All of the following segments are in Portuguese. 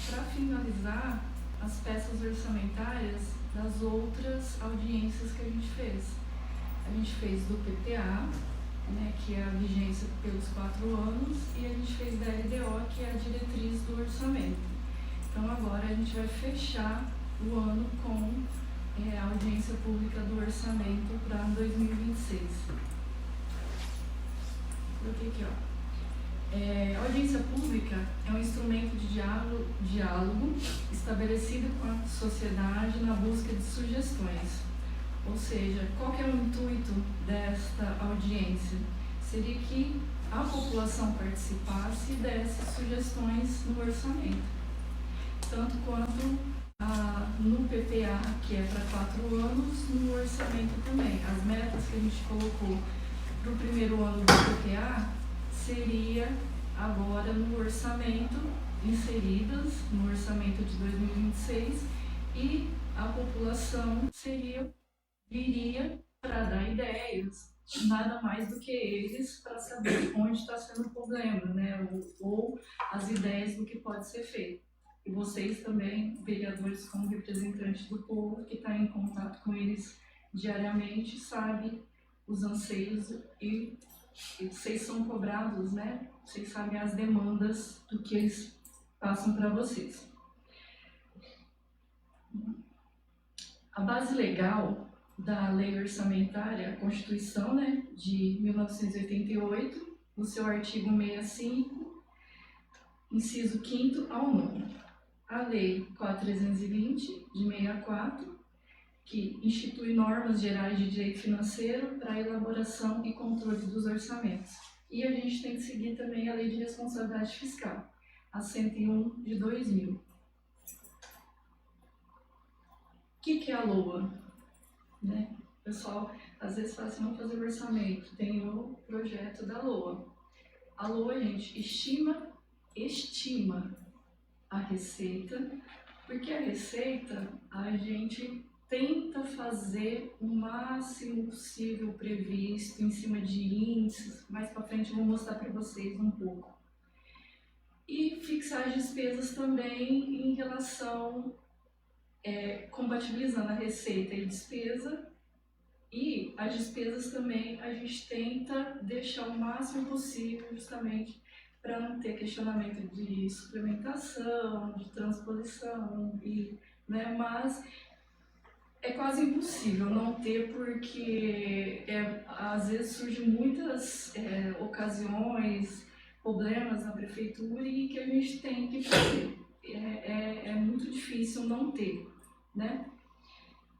para finalizar as peças orçamentárias das outras audiências que a gente fez. A gente fez do PPA, né, que é a vigência pelos 4 anos, e a gente fez da LDO, que é a diretriz do orçamento. Então agora a gente vai fechar o ano com a audiência pública do orçamento para 2026. Vou coloquei aqui, ó. A audiência pública é um instrumento de diálogo estabelecido com a sociedade na busca de sugestões. Ou seja, qual que é o intuito desta audiência? Seria que a população participasse e desse sugestões no orçamento. Tanto quanto no PPA, que é para 4 anos, no orçamento também. As metas que a gente colocou para o primeiro ano do PPA seria agora no orçamento, inseridas no orçamento de 2026, e a população viria para dar ideias, nada mais do que eles, para saber onde está sendo o problema, né? Ou as ideias do que pode ser feito. E vocês também, vereadores, como representantes do povo, que está em contato com eles diariamente, sabem os anseios e vocês são cobrados, né? Vocês sabem as demandas do que eles passam para vocês. A base legal da lei orçamentária, a Constituição, né, de 1988, no seu artigo 65, inciso 5º ao 9º. A lei 4.320, de 64, que institui normas gerais de direito financeiro para a elaboração e controle dos orçamentos. E a gente tem que seguir também a Lei de Responsabilidade Fiscal, a 101 de 2000. O que é a LOA? Né? O pessoal às vezes fala assim, vamos fazer orçamento, tem o projeto da LOA. A LOA, gente, estima a receita, porque a receita a gente tenta fazer o máximo possível previsto em cima de índices. Mais para frente eu vou mostrar para vocês um pouco. E fixar as despesas também em relação, compatibilizando a receita e despesa. E as despesas também a gente tenta deixar o máximo possível, justamente para não ter questionamento de suplementação, de transposição, né? Mas é quase impossível não ter, porque às vezes surgem muitas ocasiões, problemas na prefeitura e que a gente tem que fazer. É muito difícil não ter, né?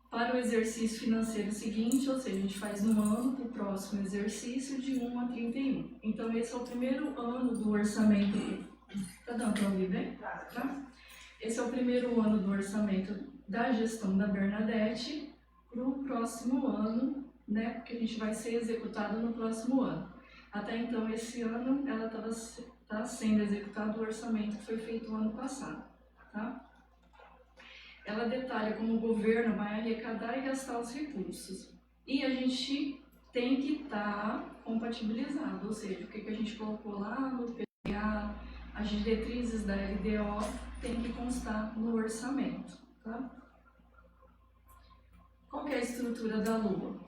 Para o exercício financeiro seguinte, ou seja, a gente faz um ano para o próximo exercício de 1 a 31. Então esse é o primeiro ano do orçamento. Tá dando para ouvir bem? Tá? Esse é o primeiro ano do orçamento da gestão da Bernadette para o próximo ano, né? Porque a gente vai ser executado no próximo ano. Até então, esse ano, ela está sendo executado o orçamento que foi feito no ano passado, tá? Ela detalha como o governo vai arrecadar e gastar os recursos. E a gente tem que estar compatibilizado, ou seja, o que a gente colocou lá no PPA, as diretrizes da LDO tem que constar no orçamento, tá? Qual que é a estrutura da LOA?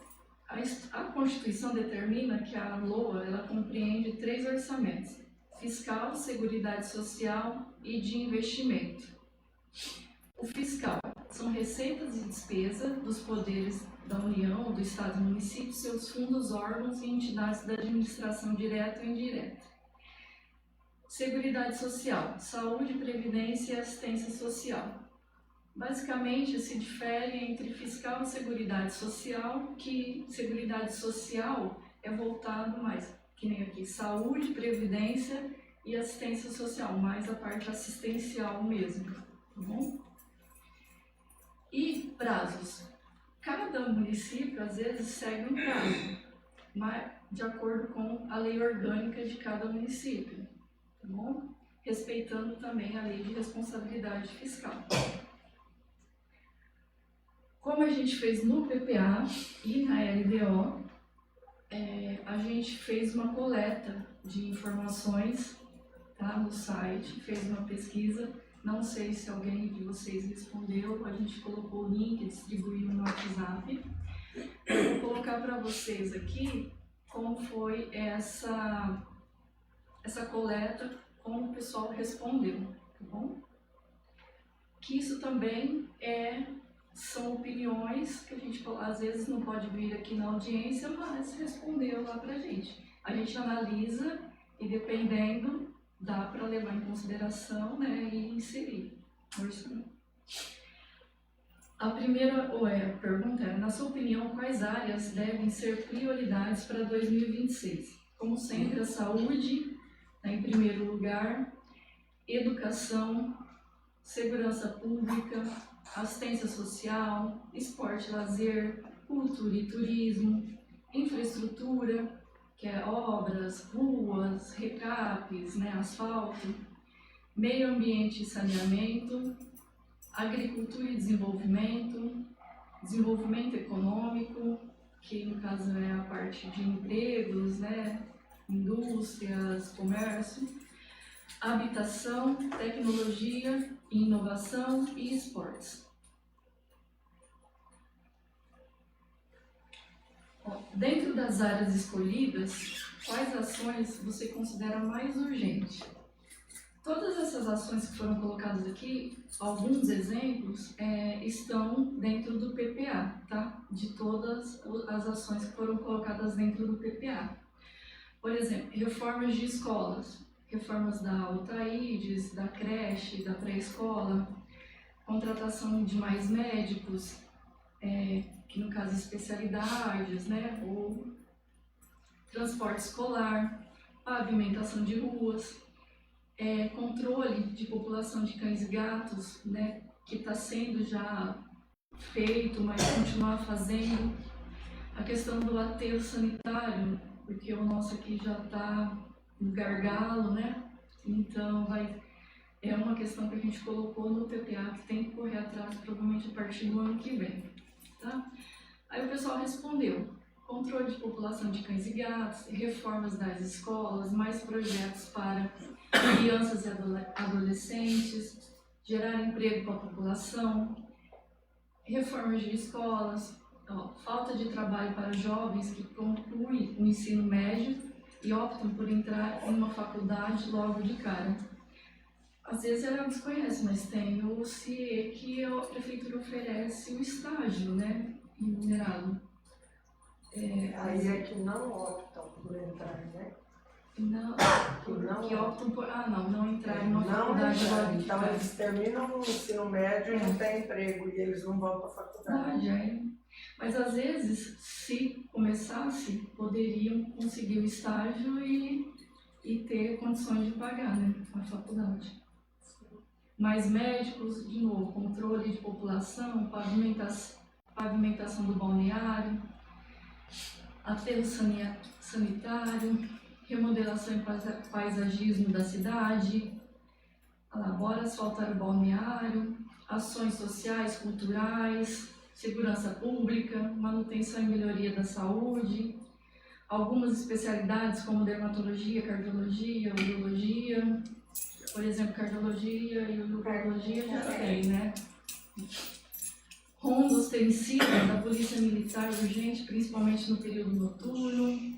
A Constituição determina que a LOA ela compreende 3 orçamentos: fiscal, seguridade social e de investimento. O fiscal são receitas e despesas dos poderes da União, do Estado e do município, seus fundos, órgãos e entidades da administração direta ou indireta. Seguridade social, saúde, previdência e assistência social. Basicamente, se difere entre fiscal e seguridade social, que seguridade social é voltado mais, que nem aqui, saúde, previdência e assistência social, mais a parte assistencial mesmo, tá bom? E prazos. Cada município, às vezes, segue um prazo, mas de acordo com a lei orgânica de cada município, tá bom? Respeitando também a lei de responsabilidade fiscal. Como a gente fez no PPA e na LDO, a gente fez uma coleta de informações, tá, no site, fez uma pesquisa Não sei se alguém de vocês respondeu, a gente colocou o link, distribuiu no WhatsApp. Eu vou colocar para vocês aqui como foi essa coleta, como o pessoal respondeu, tá bom? Que isso também são opiniões que a gente às vezes não pode vir aqui na audiência, mas respondeu lá pra gente. A gente analisa e dependendo, dá para levar em consideração, né, e inserir no orçamento. A primeira pergunta é, na sua opinião, quais áreas devem ser prioridades para 2026? Como sempre, a saúde, né, em primeiro lugar, educação, segurança pública, assistência social, esporte e lazer, cultura e turismo, infraestrutura, que é obras, ruas, recapes, né, asfalto, meio ambiente e saneamento, agricultura e desenvolvimento, desenvolvimento econômico, que no caso é a parte de empregos, né, indústrias, comércio, habitação, tecnologia, inovação e esportes. Dentro das áreas escolhidas, quais ações você considera mais urgente? Todas essas ações que foram colocadas aqui, alguns exemplos, estão dentro do PPA, tá? De todas as ações que foram colocadas dentro do PPA. Por exemplo, reformas de escolas, reformas da UTAIDES, da creche, da pré-escola, contratação de mais médicos, que no caso especialidades, né, ou transporte escolar, pavimentação de ruas, controle de população de cães e gatos, né, que está sendo já feito, mas continuar fazendo, a questão do aterro sanitário, porque o nosso aqui já está no gargalo, né, então é uma questão que a gente colocou no PPA que tem que correr atrás provavelmente a partir do ano que vem. Tá? Aí o pessoal respondeu, controle de população de cães e gatos, reformas das escolas, mais projetos para crianças e adolescentes, gerar emprego para a população, reformas de escolas, falta de trabalho para jovens que concluem o ensino médio e optam por entrar em uma faculdade logo de cara. Às vezes ela desconhece, mas tem o CIE que a prefeitura oferece o estágio, né, remunerado. Aí é que não optam por entrar, né? Não, que optam por, não entrar em uma não faculdade entrar. logo de Então cara. eles terminam o ensino médio e não têm emprego e eles não vão para a faculdade. Mas às vezes, se começasse, poderiam conseguir o estágio e ter condições de pagar, né, a faculdade. Mais médicos, de novo, controle de população, pavimentação do balneário, aterro sanitário, remodelação e paisagismo da cidade, bora asfaltar o balneário, ações sociais, culturais, segurança pública, manutenção e melhoria da saúde, algumas especialidades como dermatologia, cardiologia, urologia. Por exemplo, cardiologia e urologia já tem, né? Ronda ostensiva da Polícia Militar urgente, principalmente no período noturno.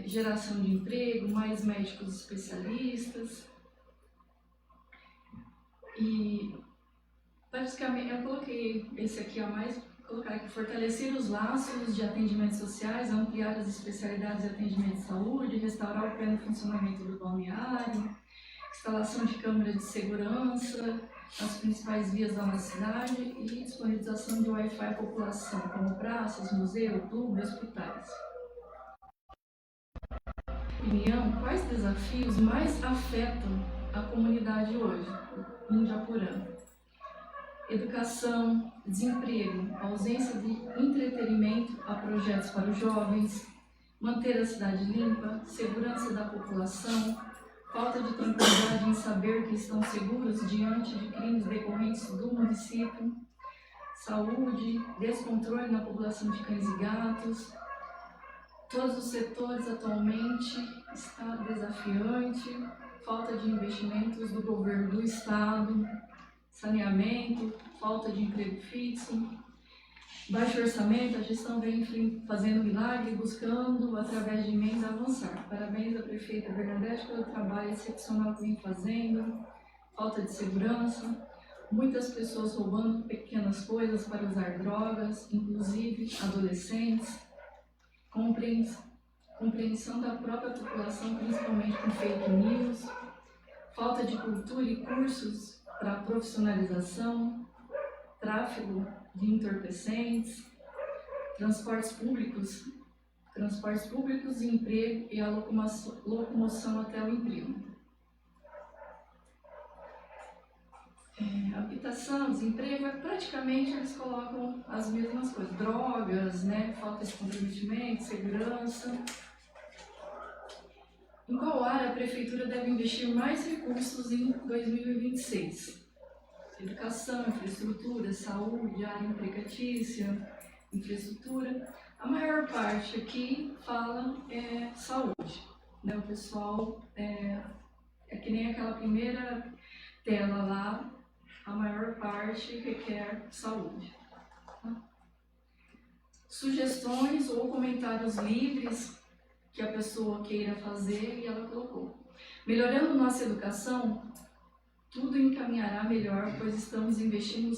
Geração de emprego, mais médicos especialistas. E praticamente eu coloquei esse aqui a mais, colocar aqui, fortalecer os laços de atendimentos sociais, ampliar as especialidades de atendimento de saúde, restaurar o pleno funcionamento do balneário, instalação de câmeras de segurança nas principais vias da nossa cidade e disponibilização de Wi-Fi à população, como praças, museu, clube, hospitais. Opinião, quais desafios mais afetam a comunidade hoje, em Japurã? Educação, desemprego, ausência de entretenimento a projetos para os jovens, manter a cidade limpa, segurança da população, falta de tranquilidade em saber que estão seguros diante de crimes decorrentes do município, saúde, descontrole na população de cães e gatos. Todos os setores atualmente está desafiante. falta de investimentos do governo do estado, saneamento, falta de emprego fixo, baixo orçamento. A gestão vem fazendo milagre, buscando, através de emenda, avançar. Parabéns à prefeita Bernadette pelo trabalho excepcional que vem fazendo. Falta de segurança, muitas pessoas roubando pequenas coisas para usar drogas, inclusive adolescentes. Compreensão da própria população, principalmente com fake news. Falta de cultura e cursos para profissionalização. Tráfego de entorpecentes, transportes públicos, emprego e a locomoção até o emprego. Habitação, desemprego, praticamente eles colocam as mesmas coisas. Drogas, né? Falta de comprometimento, segurança. Em qual área a Prefeitura deve investir mais recursos em 2026? Educação, infraestrutura, saúde, área empregatícia, infraestrutura. A maior parte aqui fala saúde, né? O pessoal é que nem aquela primeira tela lá, a maior parte requer saúde. Tá? Sugestões ou comentários livres que a pessoa queira fazer, e ela colocou. Melhorando nossa educação, tudo encaminhará melhor, pois estamos investindo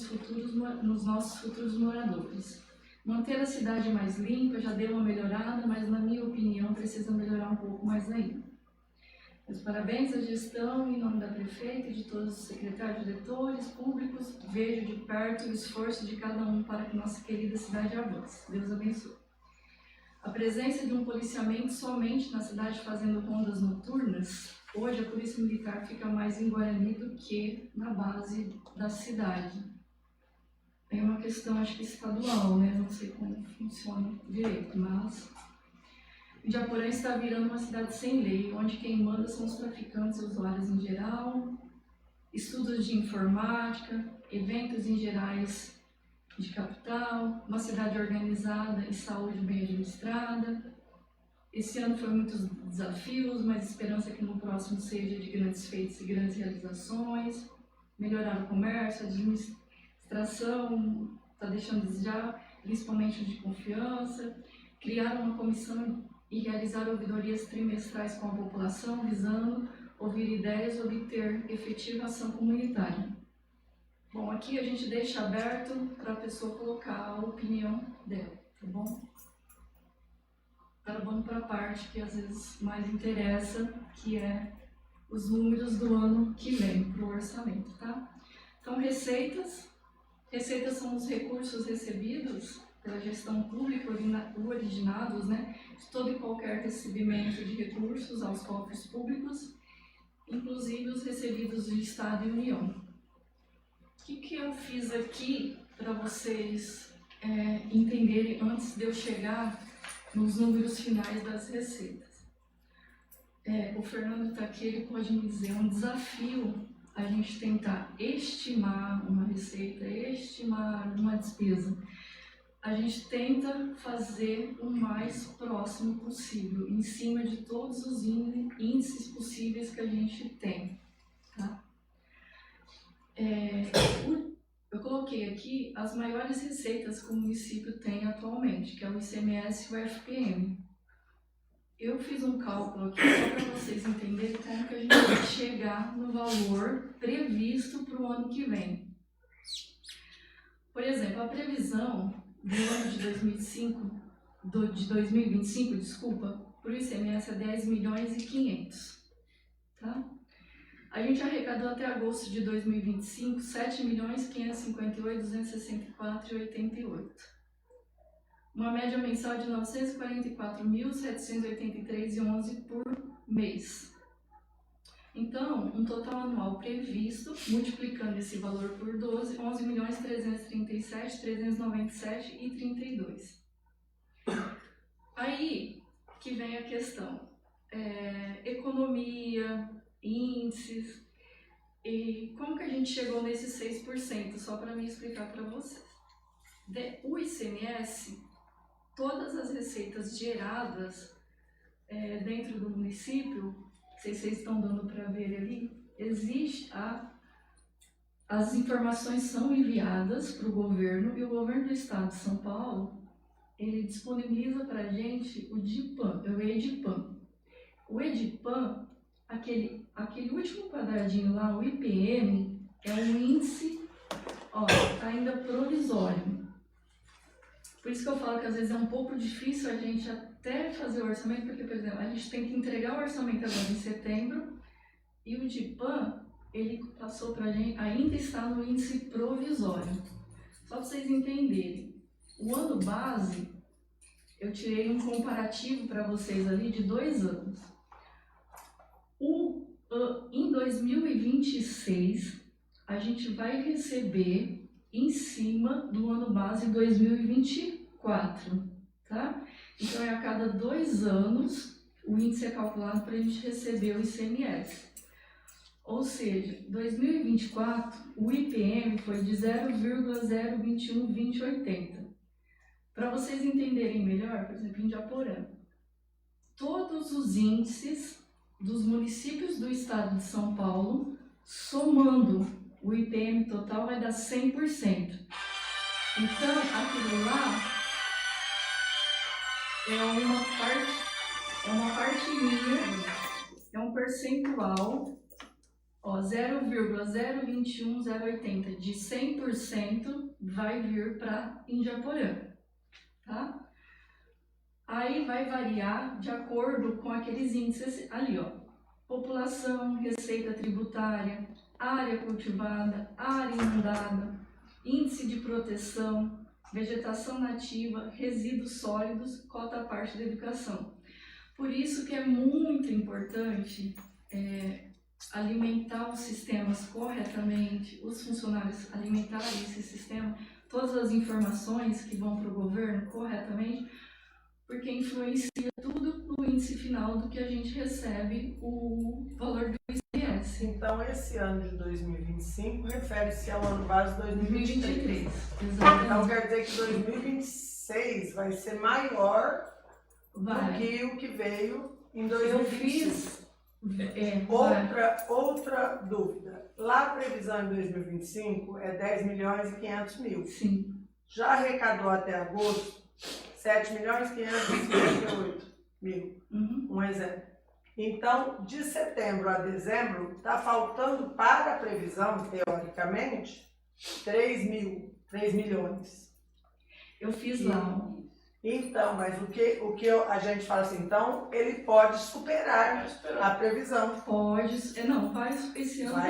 nos nossos futuros moradores. Manter a cidade mais limpa já deu uma melhorada, mas na minha opinião precisa melhorar um pouco mais ainda. Meus parabéns à gestão em nome da prefeita e de todos os secretários, diretores públicos. Vejo de perto o esforço de cada um para que nossa querida cidade avance. Deus abençoe. A presença de um policiamento somente na cidade fazendo rondas noturnas. Hoje a Polícia Militar fica mais em Guarani do que na base da cidade. É uma questão, acho que estadual, né? Não sei como funciona direito, mas Japorã está virando uma cidade sem lei, onde quem manda são os traficantes e usuários em geral, estudos de informática, eventos em gerais de capital, uma cidade organizada e saúde bem administrada. Esse ano foi muitos desafios, mas esperança que no próximo seja de grandes feitos e grandes realizações. Melhorar o comércio, a administração está deixando a desejar, principalmente de confiança. Criar uma comissão e realizar ouvidorias trimestrais com a população, visando ouvir ideias e obter efetiva ação comunitária. Bom, aqui a gente deixa aberto para a pessoa colocar a opinião dela, tá bom? Agora vamos para a parte que às vezes mais interessa, que é os números do ano que vem para o orçamento, tá? Então, receitas são os recursos recebidos pela gestão pública, originados, né, de todo e qualquer recebimento de recursos aos cofres públicos, inclusive os recebidos do Estado e União. O que eu fiz aqui para vocês entenderem antes de eu chegar nos números finais das receitas? O Fernando está aqui, ele pode me dizer, é um desafio a gente tentar estimar uma receita, estimar uma despesa. A gente tenta fazer o mais próximo possível, em cima de todos os índices possíveis que a gente tem. Tá? Eu coloquei aqui as maiores receitas que o município tem atualmente, que é o ICMS e o FPM. Eu fiz um cálculo aqui só para vocês entenderem como que a gente vai chegar no valor previsto para o ano que vem. Por exemplo, a previsão do ano de 2025, para o ICMS é 10 milhões e 500, tá? A gente arrecadou até agosto de 2025 7 milhões 558, 264 e 88. Uma média mensal de 944.783,11 por mês. Então, um total anual previsto, multiplicando esse valor por 12, 11.337.397,32. Aí que vem a questão. Economia, índices, e como que a gente chegou nesses 6%, só para me explicar para vocês. O ICMS, todas as receitas geradas dentro do município sei se vocês estão dando para ver ali, as informações são enviadas para o governo e o governo do estado de São Paulo, ele disponibiliza para a gente o DIPAM, o EDIPAM. O EDIPAM, aquele último quadradinho lá, o IPM, é um índice ainda provisório. Por isso que eu falo que às vezes é um pouco difícil a gente até fazer o orçamento, porque, por exemplo, a gente tem que entregar o orçamento agora em setembro e o DIPAM, ele passou para a gente, ainda está no índice provisório. Só para vocês entenderem, o ano base, eu tirei um comparativo para vocês ali de 2 anos. Em 2026, a gente vai receber em cima do ano base 2024, tá? Então, a cada 2 anos, o índice é calculado para a gente receber o ICMS. Ou seja, 2024, o IPM foi de 0,0212080. Para vocês entenderem melhor, por exemplo, em Japorã, todos os índices dos municípios do estado de São Paulo, somando o IPM total, vai dar 100%. Então, aquilo lá é uma parte minha, é um percentual, 0,021080 de 100% vai vir para Indiaporã, tá? Aí vai variar de acordo com aqueles índices ali, população, receita tributária, área cultivada, área inundada, índice de proteção, vegetação nativa, resíduos sólidos, cota à parte da educação. Por isso que é muito importante alimentar os sistemas corretamente, os funcionários alimentarem esse sistema, todas as informações que vão para o governo corretamente, porque influencia tudo no índice final do que a gente recebe o valor do ICMS. Então, esse ano de 2025 refere-se ao ano base 2023. Exatamente. Então, quer dizer que 2026 vai ser maior do que o que veio em 2025. Outra dúvida. Lá a previsão em 2025 é 10 milhões e 500 mil. Sim. Já arrecadou até agosto 7 milhões e 558 mil. Um exemplo. Então, de setembro a dezembro, está faltando para a previsão, teoricamente, 3 milhões. Eu fiz lá. Então, mas o que a gente fala assim, então, ele pode superar a previsão. Pode, esse ano vai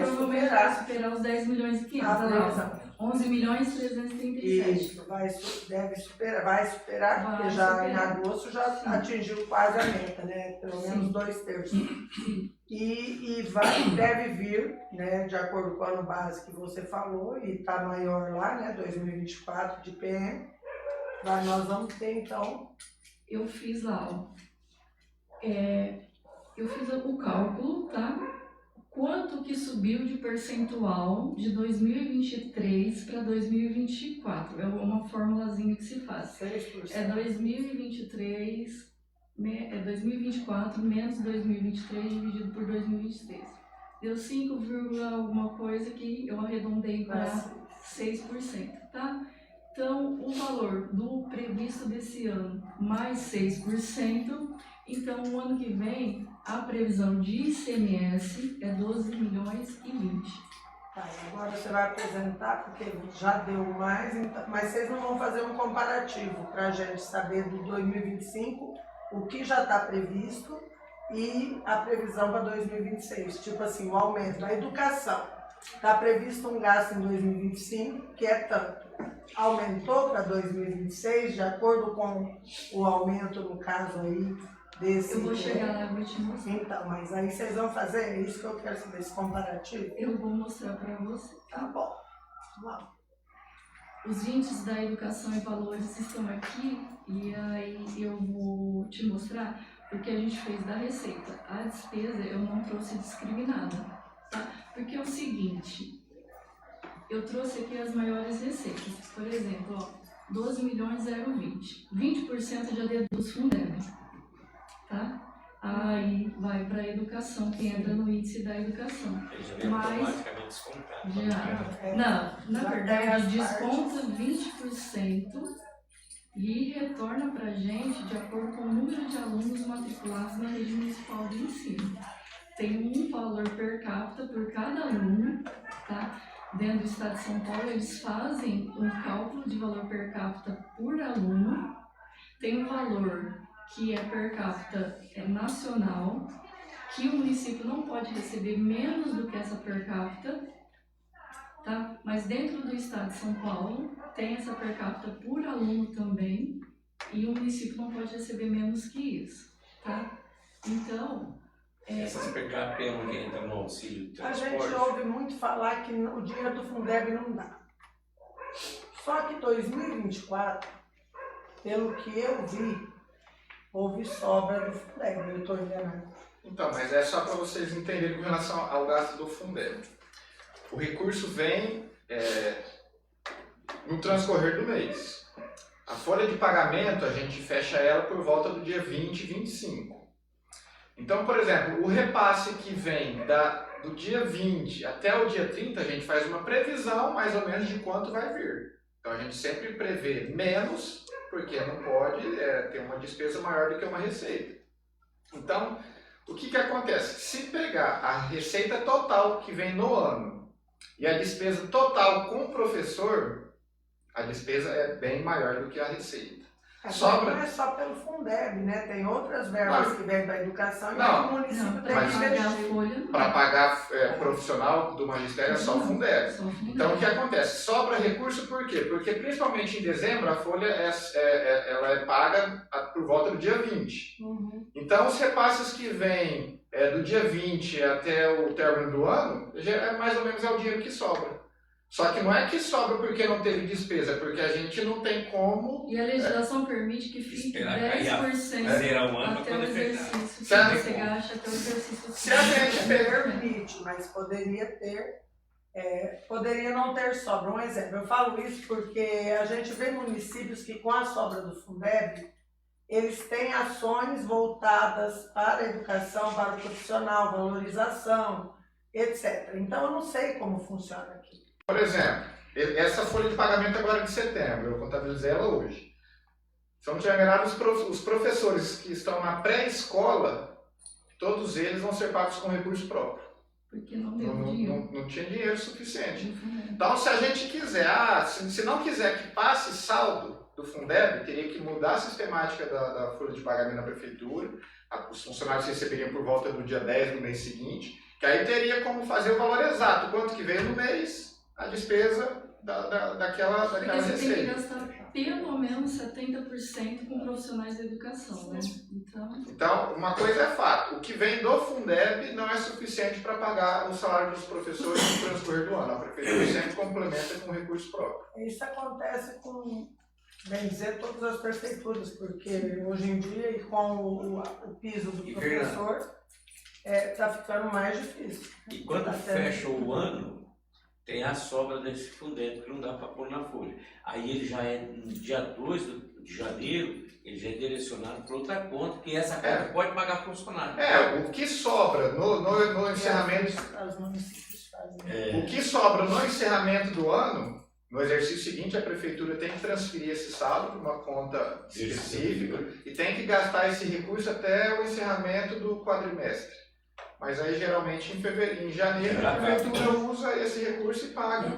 provavelmente vai superar os 10 milhões e 500. A previsão. 11 milhões e 337. Isso, vai superar, porque já em agosto já atingiu quase a meta, né? Pelo menos 2/3. E deve vir, né, de acordo com o ano base que você falou, e está maior lá, né, 2024 de PM. Nós vamos ter, então... Eu fiz lá, eu fiz o cálculo, tá? Quanto que subiu de percentual de 2023 para 2024? É uma formulazinha que se faz. 6%. É 2024 menos 2023 dividido por 2023. Deu 5, alguma coisa que eu arredondei para 6%, tá? Então, o valor do previsto desse ano mais 6%, então o ano que vem a previsão de ICMS é 12 milhões e 20. Tá, agora você vai apresentar, porque já deu mais, então, mas vocês não vão fazer um comparativo para a gente saber do 2025, o que já está previsto e a previsão para 2026, tipo assim, o aumento da educação. Está previsto um gasto em 2025, que é tanto. Aumentou para 2026, de acordo com o aumento, no caso aí, desse... Eu vou chegar lá e vou te mostrar. Então, mas aí vocês vão fazer, é isso que eu quero saber, esse comparativo? Eu vou mostrar para você. Tá bom. Vamos. Os índices da educação e valores estão aqui, e aí eu vou te mostrar o que a gente fez da receita. A despesa eu não trouxe discriminada, tá? Porque é o seguinte, eu trouxe aqui as maiores receitas. Por exemplo, 12 milhões 020. 20% já deduz Fundeb, tá? aí vai para a educação, que entra no índice da educação. Ele já vem Mas- automaticamente descontado. Já. Não, na Já tem verdade, as desconta 20% e retorna para a gente de acordo com o número de alunos matriculados na rede municipal de ensino. Tem um valor per capita por cada aluno, tá? Dentro do estado de São Paulo, eles fazem um cálculo de valor per capita por aluno. Tem um valor que é per capita nacional, que o município não pode receber menos do que essa per capita, tá? Mas dentro do estado de São Paulo, tem essa per capita por aluno também, e o município não pode receber menos que isso, tá? Então, Essas per capita não entra no auxílio de A gente transporte. ouve muito falar que o dinheiro do Fundeb não dá. Só que 2024, pelo que eu vi, houve sobra do Fundeb, eu estou enganado. Então, mas é só para vocês entenderem com relação ao gasto do Fundeb. O recurso vem no transcorrer do mês. A folha de pagamento, a gente fecha ela por volta do dia 20, 25. Então, por exemplo, o repasse que vem do dia 20 até o dia 30, a gente faz uma previsão mais ou menos de quanto vai vir. Então, a gente sempre prevê menos, porque não pode ter uma despesa maior do que uma receita. Então, o que acontece? Se pegar a receita total que vem no ano e a despesa total com o professor, a despesa é bem maior do que a receita. Sobra. Não é só pelo Fundeb, né? Tem outras verbas que vêm para a educação e Não. o município não, tem para que pagar a investir. folha, não. Para pagar profissional do magistério é só o Fundeb. Só o Fundeb. Então, o que acontece? Sobra recurso por quê? Porque, principalmente em dezembro, a folha ela é paga por volta do dia 20. Uhum. Então, os repasses que vêm do dia 20 até o término do ano, já é mais ou menos o dinheiro que sobra. Só que não é que sobra porque não teve despesa, é porque a gente não tem como... E a legislação permite que fique Esperar cair 10% zerar o ano até para o poder fechar. exercício que Certo. você gasta até o exercício. Se a gente pegar- Permite, mas poderia ter, poderia não ter sobra. Um exemplo, eu falo isso porque a gente vê municípios que com a sobra do Fundeb, eles têm ações voltadas para a educação, para o profissional, valorização, etc. Então eu não sei como funciona aqui. Por exemplo, essa folha de pagamento agora de setembro, eu contabilizei ela hoje. Se eu não tiver enganado, os professores que estão na pré-escola, todos eles vão ser pagos com recurso próprio. Porque não deu dinheiro. Não tinha dinheiro suficiente. do Fundeb. Então, se a gente quiser, se não quiser que passe saldo do Fundeb, teria que mudar a sistemática da folha de pagamento da prefeitura, os funcionários receberiam por volta do dia 10 do mês seguinte, que aí teria como fazer o valor exato, quanto que veio no mês, a despesa daquela Porque você tem que receita. gastar pelo menos 70% com profissionais da educação, né? Então, Então, uma coisa é fato, o que vem do Fundeb não é suficiente para pagar o salário dos professores no transcorrer do ano. A prefeitura sempre complementa com recurso próprio. Isso acontece com, bem dizer, todas as prefeituras, porque hoje em dia, e com o piso do E professor, está ficando mais difícil. E quando Tá fecha certo. o ano, tem a sobra desse Fundeb que não dá para pôr na folha. Aí ele já é, no dia 2 de janeiro, ele já é direcionado para outra conta, que essa conta pode pagar funcionário. O que sobra no encerramento, Os municípios fazem. o que sobra no encerramento do ano, no exercício seguinte, a prefeitura tem que transferir esse saldo para uma conta específica e tem que gastar esse recurso até o encerramento do quadrimestre. Mas aí, geralmente, em janeiro, a prefeitura usa esse recurso e paga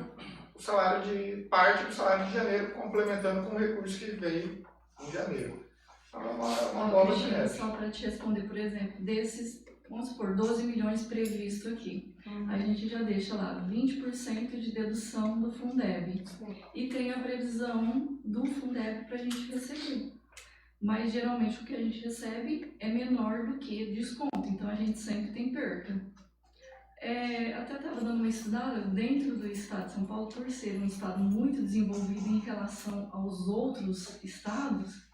o salário de parte do salário de janeiro, complementando com o recurso que veio em janeiro. Então, é uma bola de Cristina, neve. só para te responder, por exemplo, desses, vamos supor, 12 milhões previsto aqui, a gente já deixa lá 20% de dedução do Fundeb. E tem a previsão do Fundeb para a gente receber. Mas geralmente o que a gente recebe é menor do que desconto, então a gente sempre tem perca. Até estava dando uma estudada dentro do estado de São Paulo, por ser um estado muito desenvolvido em relação aos outros estados,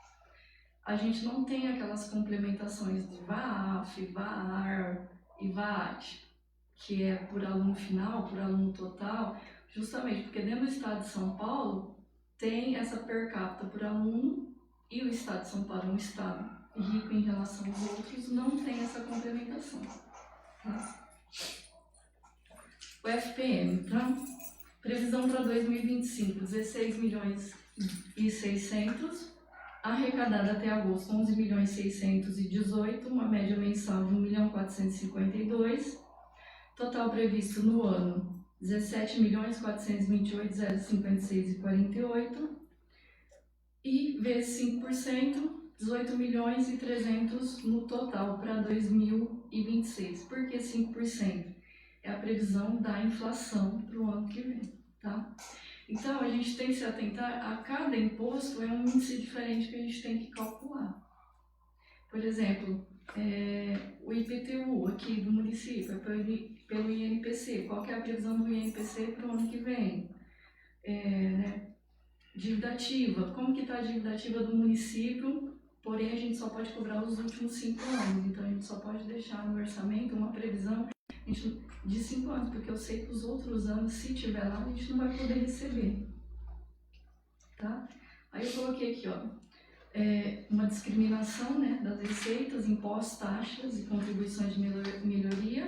a gente não tem aquelas complementações de VAF, VAR e VAT, que é por aluno final, por aluno total, justamente porque dentro do estado de São Paulo tem essa per capita por aluno, e o estado de São Paulo é um estado rico em relação aos outros, não tem essa complementação. Tá? O FPM, tá? Previsão para 2025, 16 milhões e 600, arrecadada até agosto, 11 milhões 618, uma média mensal de 1.452, total previsto no ano, 17 milhões 428, 056 e 48, e vezes 5%, 18 milhões e 300 no total para 2026. Por que 5%? É a previsão da inflação para o ano que vem, tá? Então, a gente tem que se atentar a cada imposto, é um índice diferente que a gente tem que calcular. Por exemplo, o IPTU aqui do município, é pelo INPC. Qual que é a previsão do INPC para o ano que vem? Dívida ativa. Como que está a dívida ativa do município? Porém, a gente só pode cobrar os últimos 5 anos. Então, a gente só pode deixar no orçamento uma previsão de 5 anos, porque eu sei que os outros anos, se tiver lá, a gente não vai poder receber. Tá? Aí eu coloquei aqui, ó, uma discriminação, né, das receitas, impostos, taxas e contribuições de melhoria,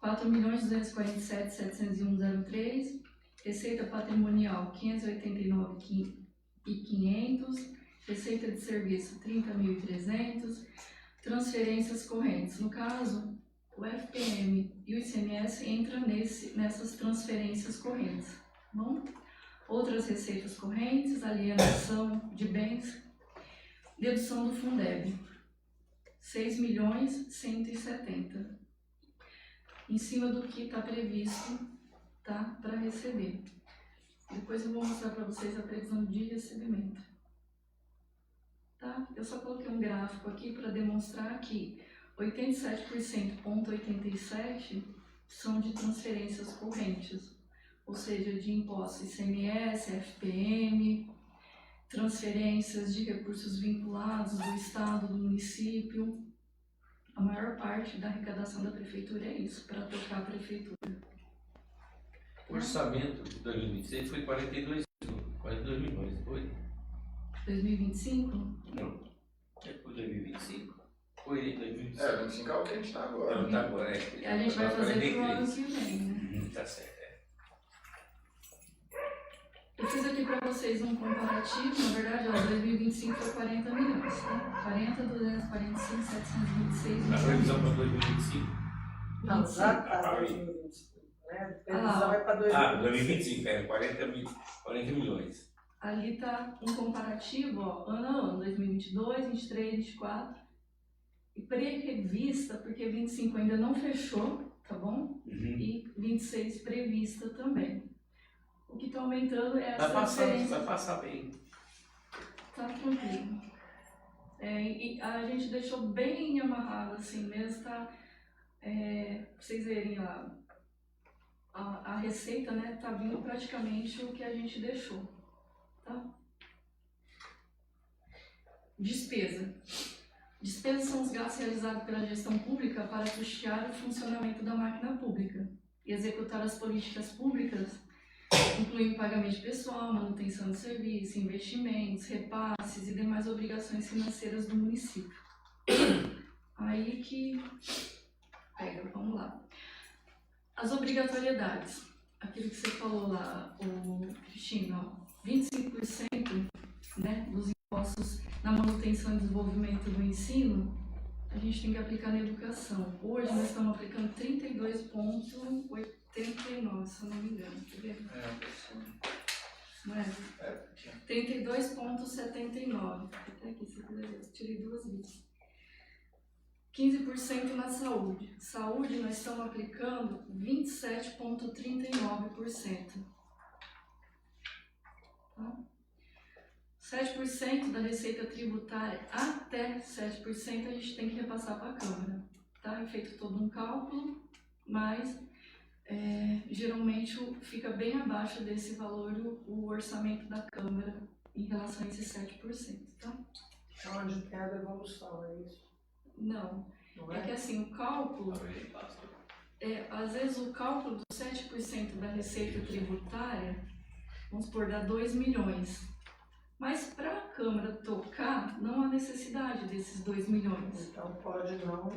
4.247.701,03, receita patrimonial 589.500, receita de serviço 30.300, transferências correntes. No caso, o FPM e o ICMS entram nessas transferências correntes. Tá bom? Outras receitas correntes, alienação de bens, dedução do Fundeb, 6.170, em cima do que está previsto, tá, para receber. Depois eu vou mostrar para vocês a previsão de recebimento. Tá? Eu só coloquei um gráfico aqui para demonstrar que 87,87% são de transferências correntes, ou seja, de impostos ICMS, FPM, transferências de recursos vinculados do Estado, do município. A maior parte da arrecadação da prefeitura é isso, para tocar a prefeitura. O orçamento de 2026 foi 42 milhões, foi? 2025? Não. Foi 2025? Foi em 2025. 25 é o que a gente está agora. Não, tá agora, E a gente vai fazer pro ano que vem, né? Tá certo. Eu fiz aqui para vocês um comparativo, na verdade, ó, 2025 foi 40 milhões, tá? 40, 245, 726 milhões. A previsão para 2025? Não, já está Ah, 2025. Né? A previsão é para 2025. 2025, 40 milhões. Ali tá um comparativo, ó, ano a ano, 2022, 23, 24. E pré-revista, porque 25 ainda não fechou, tá bom? E 26 prevista também. O que está aumentando é essa diferença. Vai passar bem. Tá tranquilo. E a gente deixou bem amarrado assim mesmo, tá? Pra vocês verem lá, a receita, né, tá vindo praticamente o que a gente deixou, tá? Despesa. Despesas são os gastos realizados pela gestão pública para custear o funcionamento da máquina pública e executar as políticas públicas, incluindo pagamento de pessoal, manutenção de serviço, investimentos, repasses e demais obrigações financeiras do município. Aí que pega, vamos lá. As obrigatoriedades, aquilo que você falou lá, Cristina, ó, 25%, né, dos impostos na manutenção e desenvolvimento do ensino, a gente tem que aplicar na educação. Hoje nós estamos aplicando 32,89, se eu não me engano, quer ver? Não é? 32,79. Até aqui, se quiser ver, tirei 2 vezes. 15% na saúde. Saúde nós estamos aplicando 27,39%. Tá? 7% da receita tributária, até 7% a gente tem que repassar para a Câmara. Tá? É feito todo um cálculo, mas geralmente fica bem abaixo desse valor o orçamento da Câmara em relação a esses 7%. Tá? É onde tem a devolução, é isso? Não. Não É que assim, o cálculo, às vezes o cálculo dos 7% da receita tributária, vamos supor, dá 2 milhões. Mas para a Câmara tocar, não há necessidade desses 2 milhões. Então pode não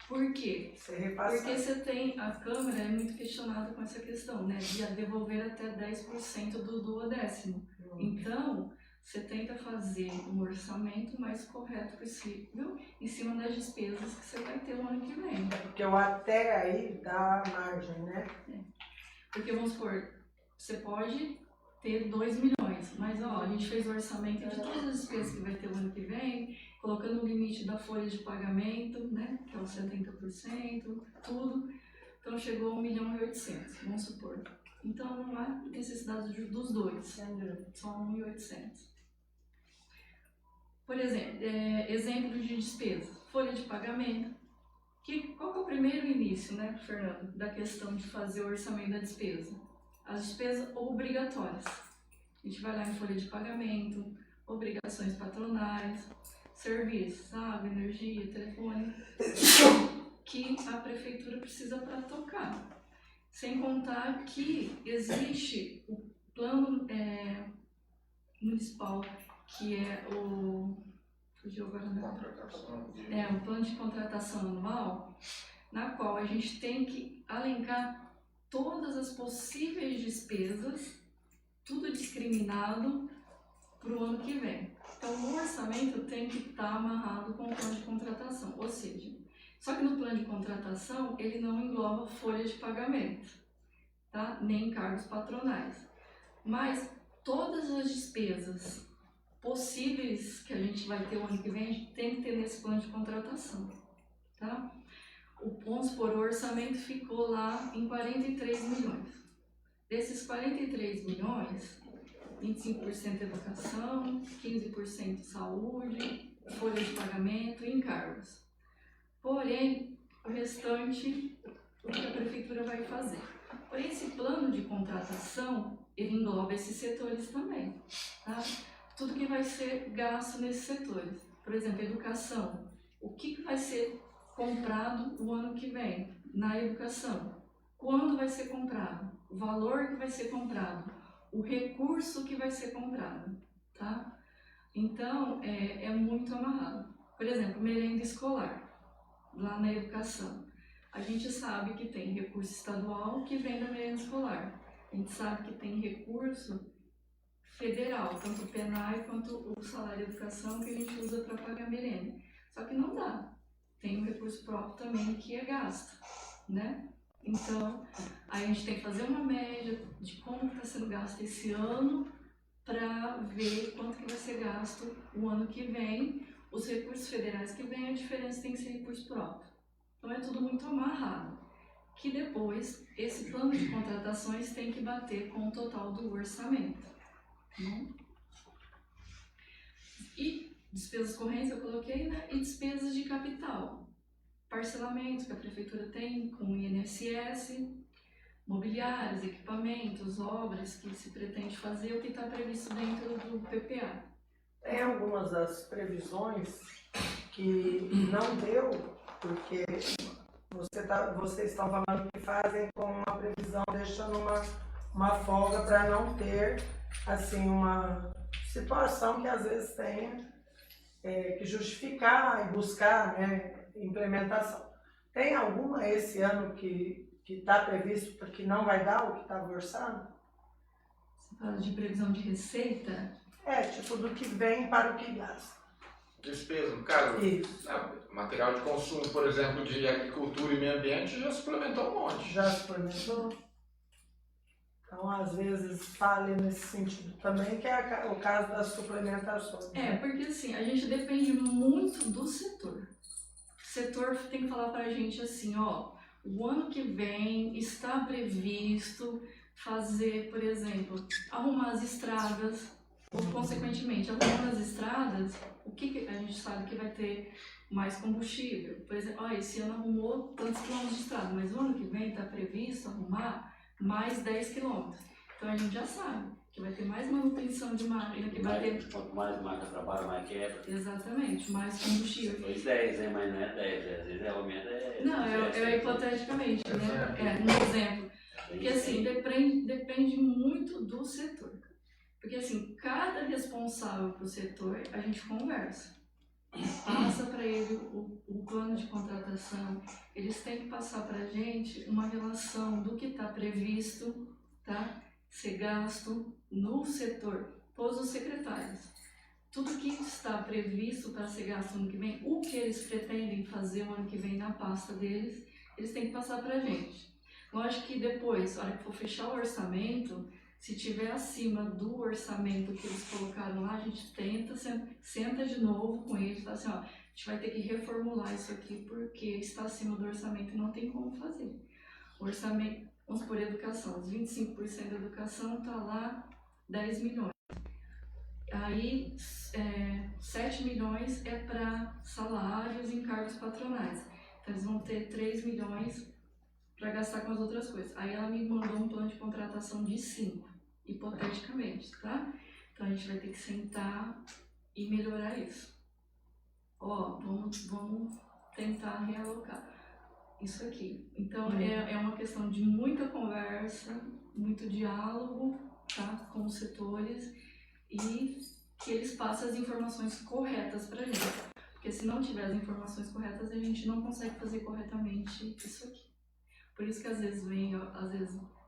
Por quê? ser repassado. Porque você tem, a Câmara é muito questionada com essa questão, né, de devolver até 10% do duodécimo. Então, você tenta fazer um orçamento mais correto possível em cima das despesas que você vai ter o ano que vem. Porque o até aí dá margem, né? Porque, vamos supor, você pode ter 2 milhões, mas ó, a gente fez o orçamento de todas as despesas que vai ter o ano que vem, colocando o limite da folha de pagamento, né, que é os 70%, tudo. Então chegou a 1.800.000, vamos supor. Então não há necessidade dos dois, só 1.800.000. Por exemplo, exemplo de despesa, folha de pagamento. Qual que é o primeiro início, né, Fernando, da questão de fazer o orçamento da despesa? As despesas obrigatórias. A gente vai lá em folha de pagamento, obrigações patronais, serviços, água, energia, telefone, que a prefeitura precisa para tocar. Sem contar que existe o plano municipal, que é o... Fugiu agora, né? O plano de contratação anual, na qual a gente tem que alencar todas as possíveis despesas, tudo discriminado para o ano que vem. Então, o orçamento tem que estar amarrado com o plano de contratação, ou seja, só que no plano de contratação ele não engloba folha de pagamento, tá? Nem encargos patronais, mas todas as despesas possíveis que a gente vai ter o ano que vem, a gente tem que ter nesse plano de contratação, tá? Vamos supor, o orçamento ficou lá em 43 milhões. Desses 43 milhões, 25% educação, 15% saúde, folha de pagamento e encargos. Porém, o restante, o que a prefeitura vai fazer. Porém, esse plano de contratação, ele engloba esses setores também, tá? Tudo que vai ser gasto nesses setores. Por exemplo, educação. O que vai ser comprado o ano que vem na educação? Quando vai ser comprado? O valor que vai ser comprado? O recurso que vai ser comprado, tá? Então, é muito amarrado. Por exemplo, merenda escolar, lá na educação. A gente sabe que tem recurso estadual que vem da merenda escolar. A gente sabe que tem recurso federal, tanto o PENAI quanto o salário de educação que a gente usa para pagar merenda. Só que não dá. Tem um recurso próprio também que é gasto, né? Então, aí a gente tem que fazer uma média de como está sendo gasto esse ano para ver quanto que vai ser gasto o ano que vem. Os recursos federais que vêm, a diferença tem que ser recurso próprio. Então é tudo muito amarrado. Que depois, esse plano de contratações tem que bater com o total do orçamento. Né? E despesas correntes eu coloquei, né? E despesas de capital. Parcelamentos que a prefeitura tem com o INSS, mobiliários, equipamentos, obras que se pretende fazer, o que está previsto dentro do PPA. Tem algumas das previsões que não deu, porque vocês estão falando que fazem com uma previsão, deixando uma folga para não ter assim, uma situação que às vezes tenha que justificar e buscar, né, implementação. Tem alguma esse ano que está previsto porque não vai dar o que estava orçado? Você fala de previsão de receita? Tipo do que vem para o que gasta. Despesa, no caso, Isso. material de consumo, por exemplo, de agricultura e meio ambiente, já suplementou um monte. Já suplementou? Então, às vezes, falha nesse sentido também, que é o caso das suplementações. Porque assim, a gente depende muito do setor. O setor tem que falar pra gente assim, ó, o ano que vem está previsto fazer, por exemplo, arrumar as estradas, ou consequentemente, arrumando as estradas, o que a gente sabe que vai ter mais combustível. Por exemplo, esse ano arrumou tantos quilômetros de estrada, mas o ano que vem está previsto arrumar mais 10 quilômetros. Então a gente já sabe que vai ter mais manutenção de máquina, que vai ter... Quanto mais máquina trabalha, mais quebra. Exatamente, mais combustível. Foi 10, né? Mas não é 10, às vezes realmente Não, hipoteticamente, né? Um exemplo. Porque assim, depende muito do setor. Porque assim, cada responsável para o setor, a gente conversa. Passa para ele o plano de contratação, eles têm que passar para a gente uma relação do que está previsto, tá? Ser gasto no setor, todos os secretários. Tudo que está previsto para ser gasto no ano que vem, o que eles pretendem fazer o ano que vem na pasta deles, eles têm que passar para a gente. Lógico que depois, na hora que for fechar o orçamento, se tiver acima do orçamento que eles colocaram lá, a gente tenta, senta de novo com eles e fala assim, ó, a gente vai ter que reformular isso aqui porque está acima do orçamento e não tem como fazer. O orçamento, vamos por educação, os 25% da educação está lá 10 milhões. Aí 7 milhões é para salários e encargos patronais. Então eles vão ter 3 milhões para gastar com as outras coisas. Aí ela me mandou um plano de contratação de 5, hipoteticamente, tá? Então a gente vai ter que sentar e melhorar isso. Ó, vamos tentar realocar isso aqui. Então é uma questão de muita conversa, muito diálogo, tá? Com os setores e que eles passem as informações corretas pra gente. Porque se não tiver as informações corretas, a gente não consegue fazer corretamente isso aqui. Por isso que às vezes vem,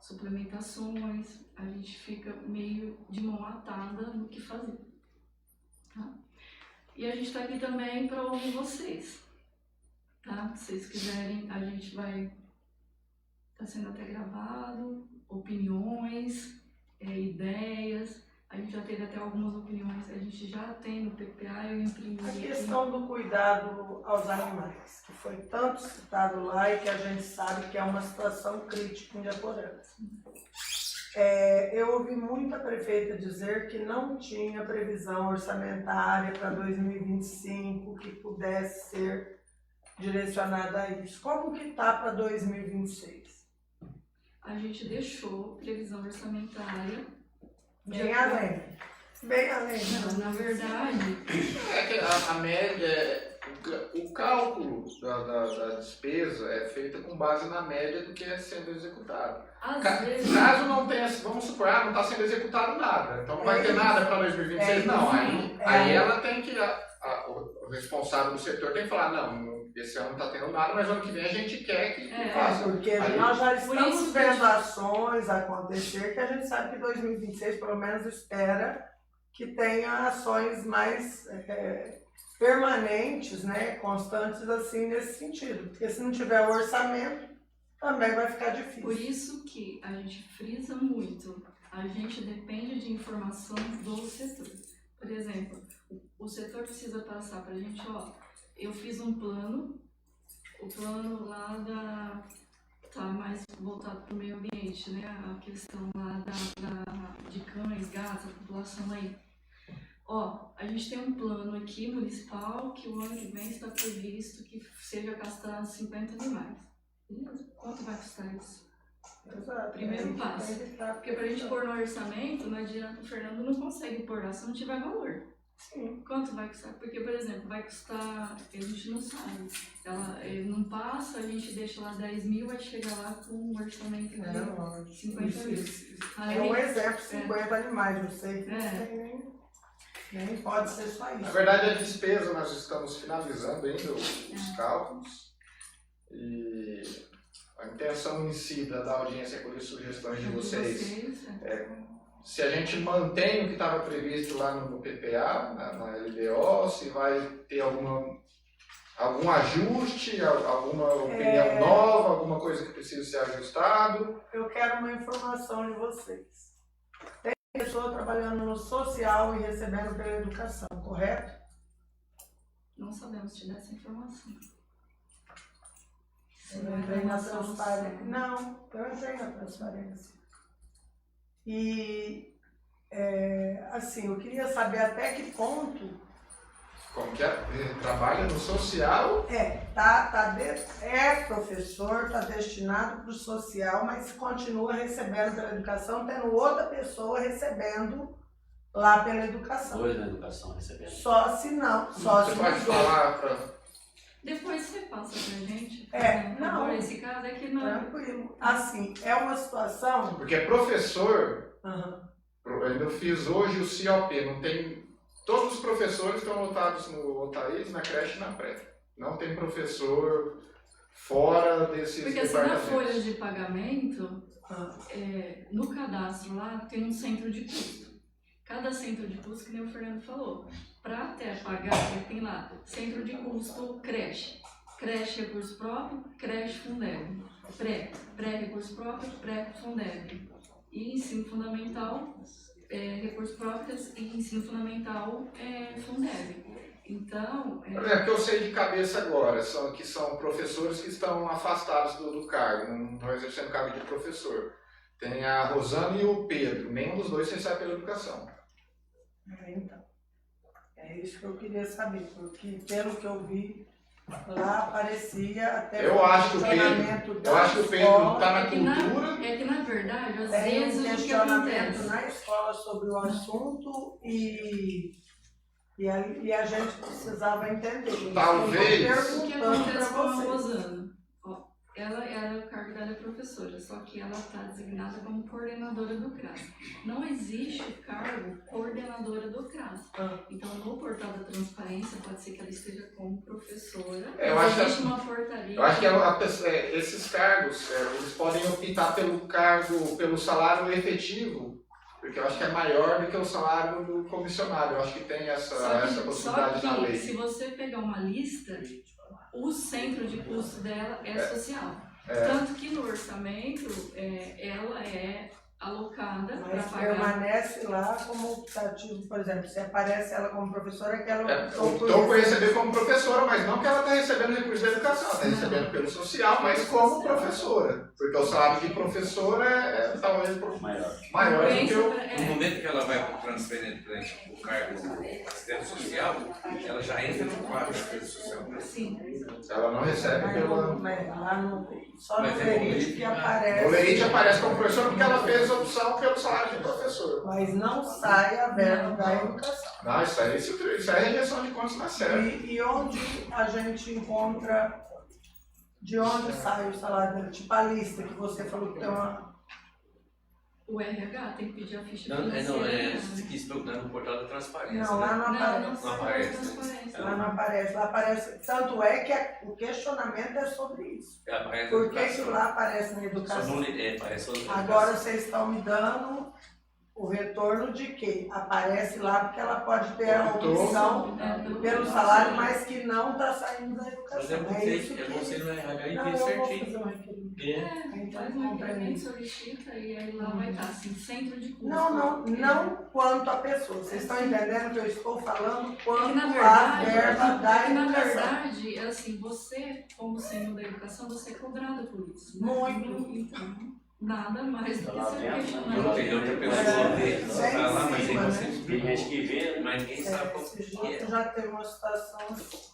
suplementações, a gente fica meio de mão atada no que fazer. Tá? E a gente está aqui também para ouvir vocês. Tá? Se vocês quiserem, a gente vai... Está sendo até gravado, opiniões, ideias. A gente já teve até algumas opiniões, a gente já tem no PPA, eu imprimi. A questão do cuidado aos animais, que foi tanto citado lá e que a gente sabe que é uma situação crítica em Japorantes. Eu ouvi muita prefeita dizer que não tinha previsão orçamentária para 2025 que pudesse ser direcionada a isso. Como que está para 2026? A gente deixou previsão orçamentária. Bem além. Bem além. Não, na verdade... É que a média, o cálculo da despesa é feita com base na média do que é sendo executado. Às vezes... Caso não tenha, vamos supor, não está sendo executado nada, então não vai ter nada para 2026, não. Aí ela tem que, o responsável do setor tem que falar, não, esse ano não está tendo nada, mas ano que vem a gente quer que faça. Porque nós já estamos vendo ações acontecer que a gente sabe que 2026 pelo menos espera que tenha ações mais permanentes, né, constantes assim nesse sentido. Porque se não tiver orçamento, também vai ficar difícil. Por isso que a gente frisa muito, a gente depende de informação do setor. Por exemplo, o setor precisa passar para a gente, ó, eu fiz um plano, o plano lá tá mais voltado para o meio ambiente, né? A questão lá de cães, gatos, a população aí. Ó, a gente tem um plano aqui municipal que o ano que vem está previsto que seja castrado 50 animais. Beleza? Quanto vai custar isso? Exato. Primeiro passo. Porque para a gente pôr no orçamento, não adianta, o Fernando não consegue pôr lá se não tiver valor. Sim. Quanto vai custar? Porque, por exemplo, vai custar, a gente não sabe. Ele não passa, a gente deixa lá 10 mil, vai chegar lá com um orçamento de 50 mil. É um exemplo, 50 animais, não sei. Nem pode ser só isso. Na verdade, a despesa, nós estamos finalizando ainda os cálculos. E a intenção em si da audiência é colher sugestões de vocês. Se a gente mantém o que estava previsto lá no PPA, na LDO, se vai ter algum ajuste, alguma opinião nova, alguma coisa que precisa ser ajustado. Eu quero uma informação de vocês. Tem pessoa trabalhando no social e recebendo pela educação, correto? Não sabemos te dar essa informação. Eu entrei na transparência. Não, eu entrei na transparência. E, assim, eu queria saber até que ponto... Como que é? Trabalha no social? É professor, está destinado para o social, mas continua recebendo pela educação, tendo outra pessoa recebendo lá pela educação. Dois na educação recebendo. Só se não. Você pode falar para... Depois você passa pra gente. Não. Esse caso é que não. Tranquilo. Assim, é uma situação... Porque professor, Eu ainda fiz hoje o COP, não tem... Todos os professores estão lotados no Otaís, na creche e na pré. Não tem professor fora desses Porque assim, na departamentos. folha de pagamento, no cadastro lá tem um centro de custo. Cada centro de custo, que nem o Fernando falou, para até pagar, tem lá centro de custo creche. Creche recurso próprio, creche Fundeb. Pré-recurso próprio, pré-Fundeb. E ensino fundamental, recursos próprios e ensino fundamental Fundeb. Então... Por exemplo, que eu sei de cabeça agora, que são professores que estão afastados do cargo, não estão exercendo cargo de professor. Tem a Rosana e o Pedro, nenhum dos dois recebe pela educação. Então, é isso que eu queria saber, porque pelo que eu vi, lá aparecia até Eu acho que o Pedro está na É que na cultura. verdade, às tem um vezes o que questionamento acontece... na escola sobre o assunto e a gente precisava entender. Talvez. O que acontece com a Rosana? Ó, o cargo dela é professora, só que ela está designada como coordenadora do CRAS. Não existe o cargo coordenadora do CRAS. Então, no portal da transparência, pode ser que ela esteja como professora. Existe uma portaria. Eu acho que esses cargos, eles podem optar pelo salário efetivo, porque eu acho que é maior do que o salário do comissionário. Eu acho que tem essa possibilidade na lei. Se você pegar uma lista, o centro de custo dela é social. Tanto que no orçamento ela é alocada para Mas pagar. permanece lá como optativo, por exemplo, se aparece ela como professora, é que ela Optou por receber como professora, mas não que ela está recebendo recurso da educação, ela está recebendo pelo social, mas como professora. Porque o salário de professora é talvez maior do que o... No momento que ela vai para o transferente para o cargo assistente social, ela já entra no quadro assistente social. Sim. Ela não recebe pela... Só no Lerite que aparece. O Lerite aparece como professora porque ela fez a opção pelo salário de professor. Mas não sai a verba da educação. Não, isso é rejeição de contas na série. E onde a gente encontra, de onde sai o salário dela? Tipo a lista que você falou que tem uma... O RH tem que pedir a ficha Não, financeira. você quis procurar no portal da transparência. Não, lá não Não aparece. aparece. Lá não aparece. Lá aparece. Tanto é que o questionamento é sobre isso. Aparece Por que educação. que lá aparece na Só educação? não aparece outra Agora educação. vocês estão me dando o retorno de que aparece lá porque ela pode ter a opção pelo salário, mas que não está saindo da Mas educação. é isso que... você no RH e Não, ver eu vou certinho. fazer um requerimento. Faz um requerimento, solicita e aí lá vai estar assim, centro de custo. Não quanto a pessoa. Vocês estão entendendo que eu estou falando quanto na a verdade, verba da na educação. verdade, é assim, você, como senhor da educação, você é cobrado por isso. Né? Muito. Então, nada mais do que Tá ser vendo? questionado. Tem outra pessoa vê, você tá lá, mas aí você Tem explica. gente que vê, Mas ninguém sabe como Esse que jogo é. já teve uma situação assim.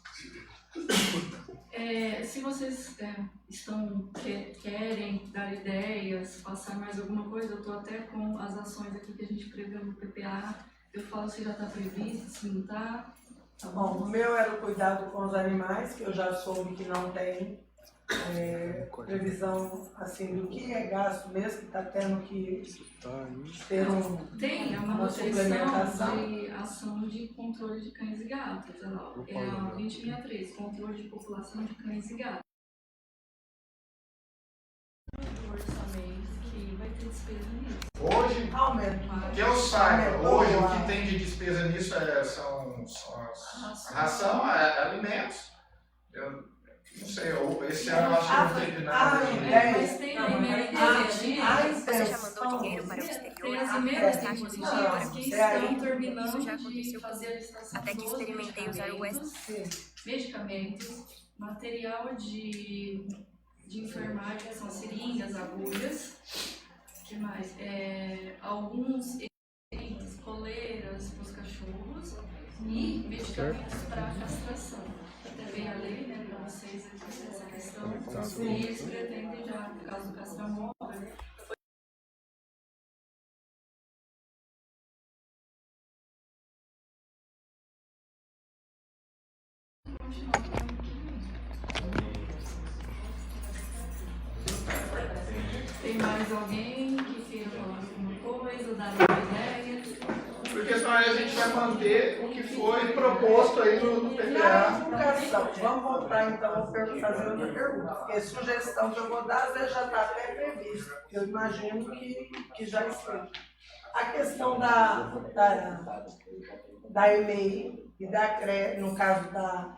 Se vocês querem dar ideias, passar mais alguma coisa, eu estou até com as ações aqui que a gente prevê no PPA. Eu falo se já está previsto, se não está. Tá Bom, o meu era o cuidado com os animais, que eu já soube que não tem previsão assim do que é gasto mesmo, que está tendo que ter Tem a uma manutenção suplementação. de ação de controle de cães e gatos. É a 2063, controle de população de cães e gatos. O orçamento que vai ter despesa nisso. Hoje, aumento. que eu saiba, Aumentou hoje o a- que tem de despesa nisso são a ração, alimentos. Eu não sei, esse ano eu acho que não teve nada de... Mas tem a emenda a impositiva. intenção. Tem as emendas impositivas que estão terminando de fazer a licitação Até que dos experimentei usar o medicamentos, material de enfermagem, são seringas, agulhas, que mais? Alguns itens, coleiras para os cachorros e medicamentos para castração. Até veio a lei, né, para vocês aqui essa questão, e eles pretendem já, no caso do castramóvel, tem mais alguém que queira falar alguma coisa, dar uma ideia? porque senão aí a gente vai manter o que foi proposto aí no Na PPA. divulgação, vamos voltar então a fazer outra pergunta, porque sugestão que eu vou dar, às vezes já está até previsto, eu imagino que já esteja. A questão da EMEI e da CRE, no caso da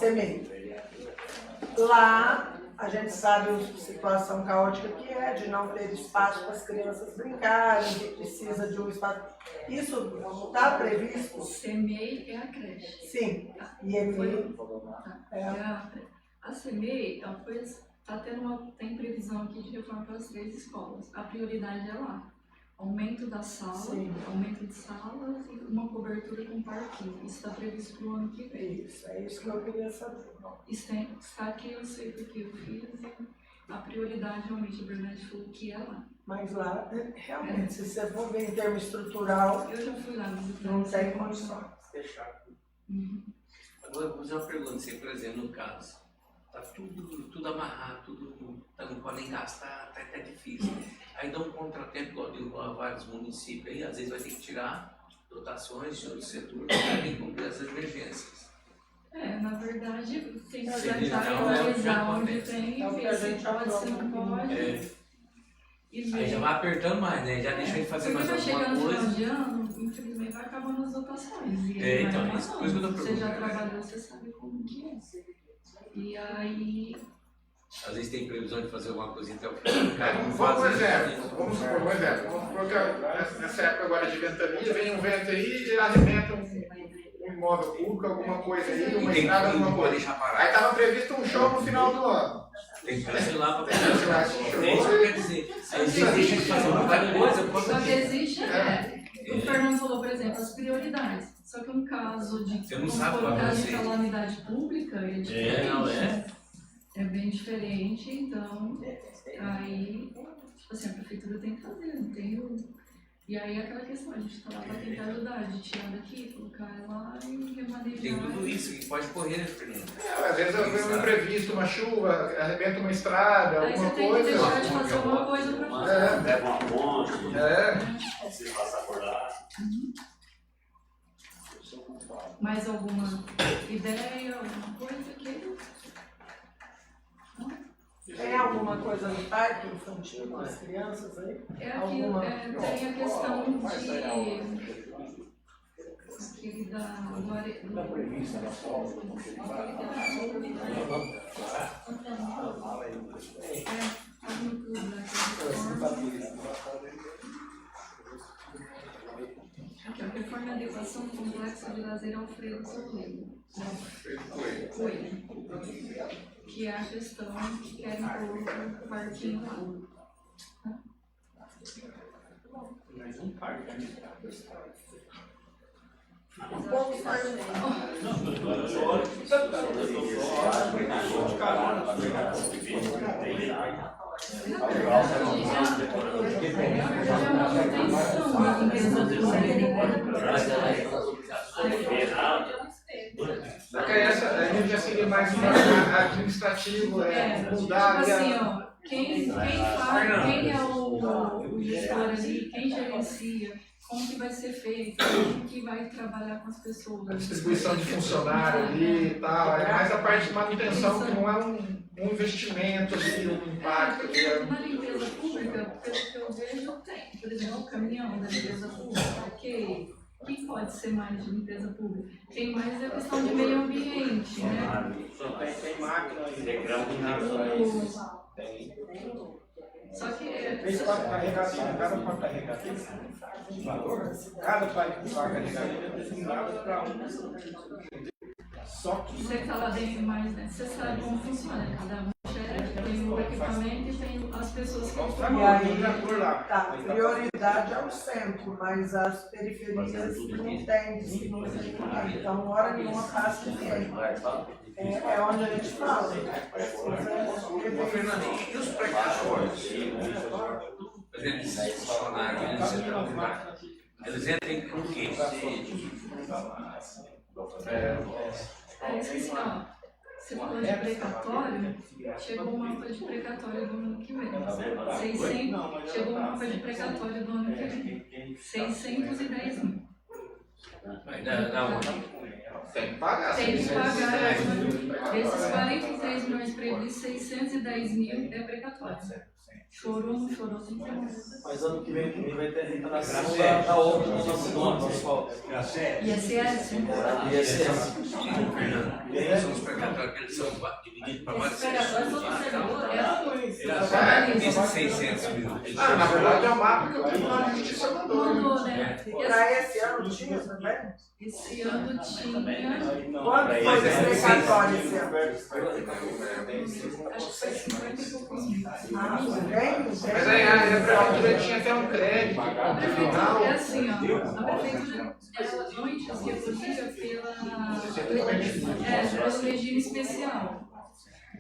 CEMEI. Lá, a gente sabe a situação caótica que é, de não ter espaço para as crianças brincarem, que precisa de um espaço. Isso está previsto? CEMEI é a creche. Sim. E EMEI é A CEMEI tem previsão aqui de reforma para as 3 escolas. A prioridade é lá. Aumento da sala, Sim. aumento de salas e uma cobertura com parquinho. Isso está previsto para o ano que vem. isso, é isso que eu queria saber. Está aqui, eu sei porque eu fiz. A prioridade realmente, a Bernadette falou que é lá. Mas lá, realmente, se você for ver em termos estrutural, Eu já fui lá visitar. não tem condição. Uhum. Agora, vou fazer uma pergunta, assim, por exemplo, no caso, tá tudo amarrado, não podem gastar, tá difícil. Aí dá um contratempo, igual deu a vários municípios, aí às vezes vai ter que tirar dotações de outro setor para cumprir as emergências. Na verdade, tem que Sim, analisar não, onde tem é o e que a ver se gente pode, se aprova não aqui. pode. E ver. Aí já vai apertando mais, né? Já deixa de fazer Porque mais vai alguma chegando no final coisa. de ano, infelizmente vai acabando as dotações. E aí Então, vai isso acabando. por isso que eu tô Você já perguntando. trabalhou, você sabe como que é. E aí, Às vezes tem previsão de fazer alguma coisa até o final. Vamos supor um exemplo. Vamos supor que nessa época agora de ventania, vem um vento aí e arrebenta um imóvel público, alguma coisa aí, uma estrada, alguma Não pode coisa. deixar Aí parar. estava previsto um show no final do ano. Tem que cancelar para Tem que cancelar esse show. É isso que eu quero dizer. Aí vocês deixam de fazer muita coisa, pode só que fazer. existe, o Fernando falou, por exemplo, as prioridades. Só que um caso de, Você não sabe qual um vai caso de ser. calamidade pública é diferente. não é? É bem diferente, então, aí, tipo assim, a prefeitura tem que fazer, não tem o... E aí aquela questão, a gente tá lá pra tentar ajudar, de tirar daqui, colocar lá e remanejar. Tem tudo isso que pode correr, Fernando. Às vezes é um imprevisto, uma chuva, arrebenta uma estrada, Aí alguma você tem que coisa. deixar de fazer alguma coisa pra fazer. Leva uma ponte, É. se passar por lá. Mais alguma ideia, alguma coisa que... Tem alguma coisa no parque infantil com as crianças aí? É aquilo, tem a questão de... Aquele da previsão da aqui, a reforma e adequação do complexo de lazer Alfredo Sotelho. Coelho. Que é a questão que querem pôr o parquinho lá. Mais um parque. O povo faz Na verdade, é uma manutenção da limpeza Só que essa aí já seria mais administrativo, mudar tipo assim, a... ó, quem é o gestor ali, quem gerencia, como que vai ser feito, como que vai trabalhar com as pessoas. A distribuição de funcionário ali e tal, é mais a parte de manutenção, que não é um investimento ali, um impacto. Na limpeza pública, pelo que eu vejo, tem. Por exemplo, o caminhão da limpeza pública, ok. O que pode ser mais de limpeza pública? Tem mais a questão de meio ambiente, né? Tem máquina de grão Tem. Só que Três carregação, cada carregador, cada carregador é designado para um. Só que você que está lá dentro mais, né? Você sabe como funciona. Cada um tem o equipamento e tem as pessoas que vamos estão E aí, por lá. tá, prioridade é o centro, mas as periferias não tem, não sei como é. Então, hora nenhuma passa ninguém. É onde a gente fala. Ô, Fernando, e os precatórios? Por exemplo, esses funcionários, eles entram com o quê? É isso assim, ó. Você falou de precatório, chegou o mapa de precatório do ano que vem. 600, chegou o mapa de precatório do ano que vem. 610 mil. Vai dar onde? Tem que pagar. Tem que pagar. 610 Desses 43 milhões previstos, 610 mil é precatório. Chorou, não chorou, tem que ter uma. Mas ano que vem vai ter recuperação da obra no nosso nome, asfalto. ISS? Fernando, são os precatórios que eles são divididos para vários Esses precatórios são Isso 600 mil. Ah, na verdade é o mapa que o Tribunal de Justiça mandou. Mandou, né? Para esse ano tinha também? Esse ano tinha. Quanto foi esse precatório esse ano? Acho que foi 50 e poucos mil. Ah, Mas aí a prefeitura tinha até um crédito. A prefeitura é assim, ó. A prefeitura ela antes recolhia pelo regime especial.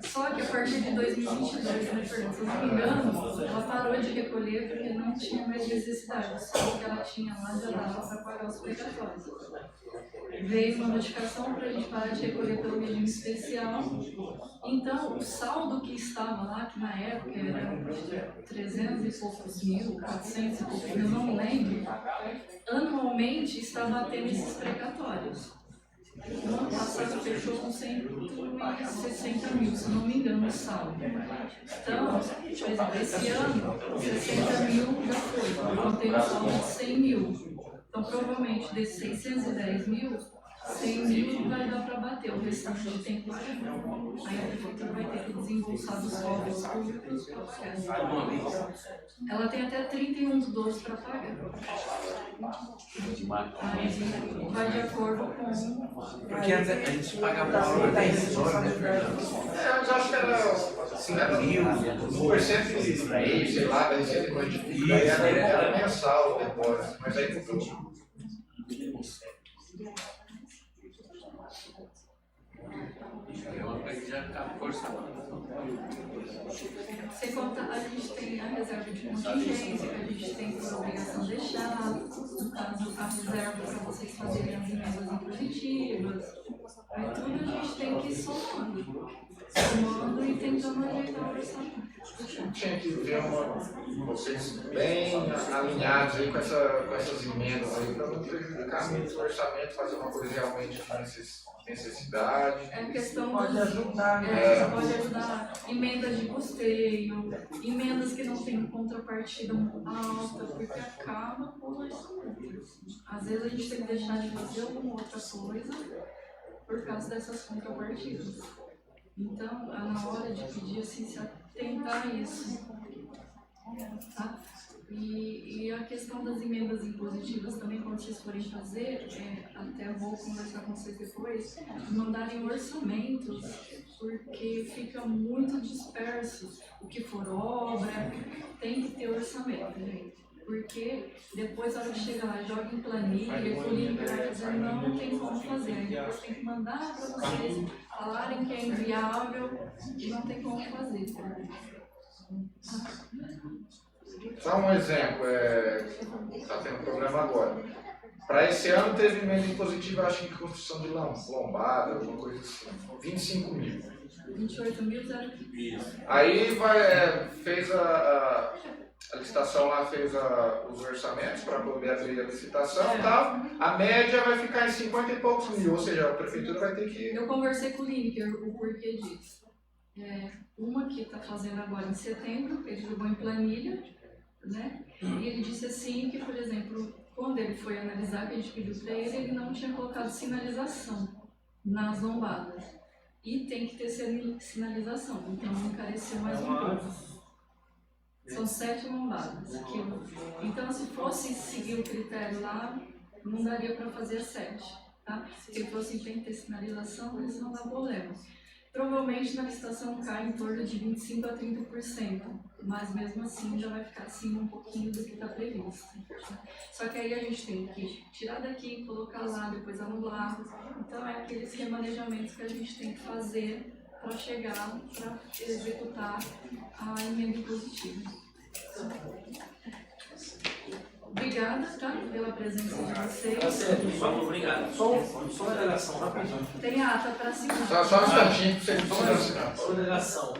Só que a partir de 2022, né, Fernando? Se eu não me engano, ela parou de recolher porque não tinha mais necessidade. O que ela tinha lá já dava para pagar os precatórios. Veio uma notificação para a gente parar de recolher pelo regime especial. Então, o saldo que estava lá, que na época era 300 e poucos mil, 400 e poucos mil, não lembro, anualmente está batendo esses precatórios. No ano passado fechou com 160 mil, se não me engano, o saldo. Então, por exemplo, esse ano, 60 mil já foi, então tem um saldo de 100 mil. Então, provavelmente, desses 610 mil, 100 mil vai dar para bater, o restante tem que pagar. Aí a prefeitura vai ter que desembolsar dos cofres públicos para pagar. Ela tem até 31/12 para pagar. Aí vai de acordo com. Porque antes a gente pagava uma hora 10 horas, né, Fernando? Antes acho que era 5 mil, 1% e meio, sei lá, da receita que a gente era mensal o depósito, mas aí mudou. É uma coisa que já está forçada. Sem contar, a gente tem a reserva de contingência, que a gente tem por obrigação deixar, no caso, a reserva para vocês fazerem as emendas impositivas. Aí tudo a gente tem que ir somando e tentando ajeitar o orçamento. Tinha que ver vocês bem alinhados aí com essas emendas aí, para não prejudicar muito o orçamento, fazer uma coisa realmente de necessidade. É questão Pode ajudar, né? pode ajudar emendas de custeio, emendas que não têm contrapartida alta, porque acaba com o orçamento. Às vezes a gente tem que deixar de fazer alguma outra coisa por causa dessas contrapartidas. Então, na hora de pedir, assim, se atentar a isso. Tá? E a questão das emendas impositivas também, quando vocês forem fazer, até vou conversar com vocês depois, mandarem orçamentos, porque fica muito disperso. O que for obra, tem que ter orçamento, gente. Porque depois, a hora que chega lá, joga em planilha, o Olímpio vai fazer, não tem como fazer. Aí depois tem que mandar para vocês falarem que é inviável e não tem como fazer. Só um exemplo, está tendo programa agora. Para esse ano teve emenda impositiva, acho que construção de lombada, alguma coisa assim, 25 mil. 28.000. Aí fez a licitação lá, fez os orçamentos para poder abrir a licitação e tal. A média vai ficar em 50 e poucos mil, ou seja, a prefeitura vai ter que... Eu conversei com o Lineker o porquê disso. Uma que está fazendo agora em setembro, ele jogou em planilha, né? E ele disse assim que, por exemplo, quando ele foi analisar, que a gente pediu para ele, ele não tinha colocado sinalização nas lombadas. E tem que ter sinalização, então encareceu mais um pouco. São 7 lombadas. Então, se fosse seguir o critério lá, não daria para fazer 7. Tá? Se ele fosse tem que ter sinalização, isso não dá problema. Provavelmente na licitação cai em torno de 25% a 30%, mas mesmo assim já vai ficar acima um pouquinho do que está previsto. Só que aí a gente tem que tirar daqui, colocar lá, depois anular. Então é aqueles remanejamentos que a gente tem que fazer para chegar, para executar a emenda impositiva. Obrigada, tá? Pela presença de Tá vocês. certo. Muito obrigado. Só uma delegação, rapidinho. Tem ata para assinar. Só um instantinho pra vocês. Só uma delegação.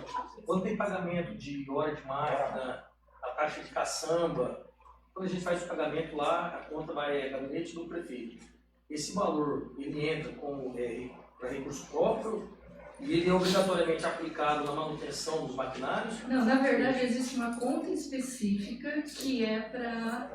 Quando tem pagamento de hora de máquina, a taxa de caçamba, quando a gente faz o pagamento lá, a conta vai ao gabinete do prefeito. Esse valor, ele entra para recurso próprio e ele é obrigatoriamente aplicado na manutenção dos maquinários. Não, na verdade existe uma conta específica que é para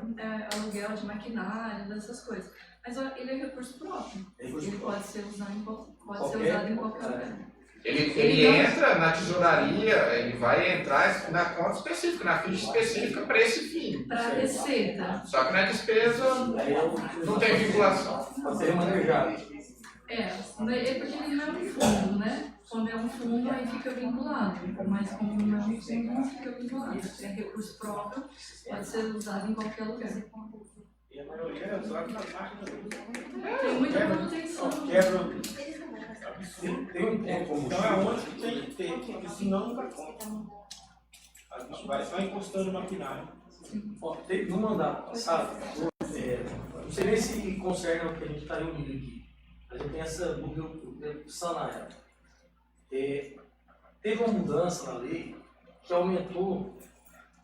aluguel de maquinário, dessas coisas. Mas ó, ele é recurso próprio. Recurso Ele próprio. pode ser usado em Qualquer- usado em qualquer lugar. Ele entra na tesouraria, ele vai entrar na conta específica, na ficha específica para esse fim. Para a receita. Só que na despesa não tem vinculação. Pode ser remanejado. É porque ele não é um fundo, né? Quando é um fundo, aí fica vinculado. Mas como não é um fundo, não fica vinculado. É recurso próprio, pode ser usado em qualquer lugar. E a maioria é usada nas máquinas. Tem muita manutenção. Quebra. Tem um tempo. Então é onde que tem que ter, porque senão não dá conta. A gente vai só encostando o maquinário. Ó, no mandato passado, não sei nem se concerne ao que a gente está reunindo aqui. A gente tem essa dúvida, eu queria sanar ela. Teve uma mudança na lei que aumentou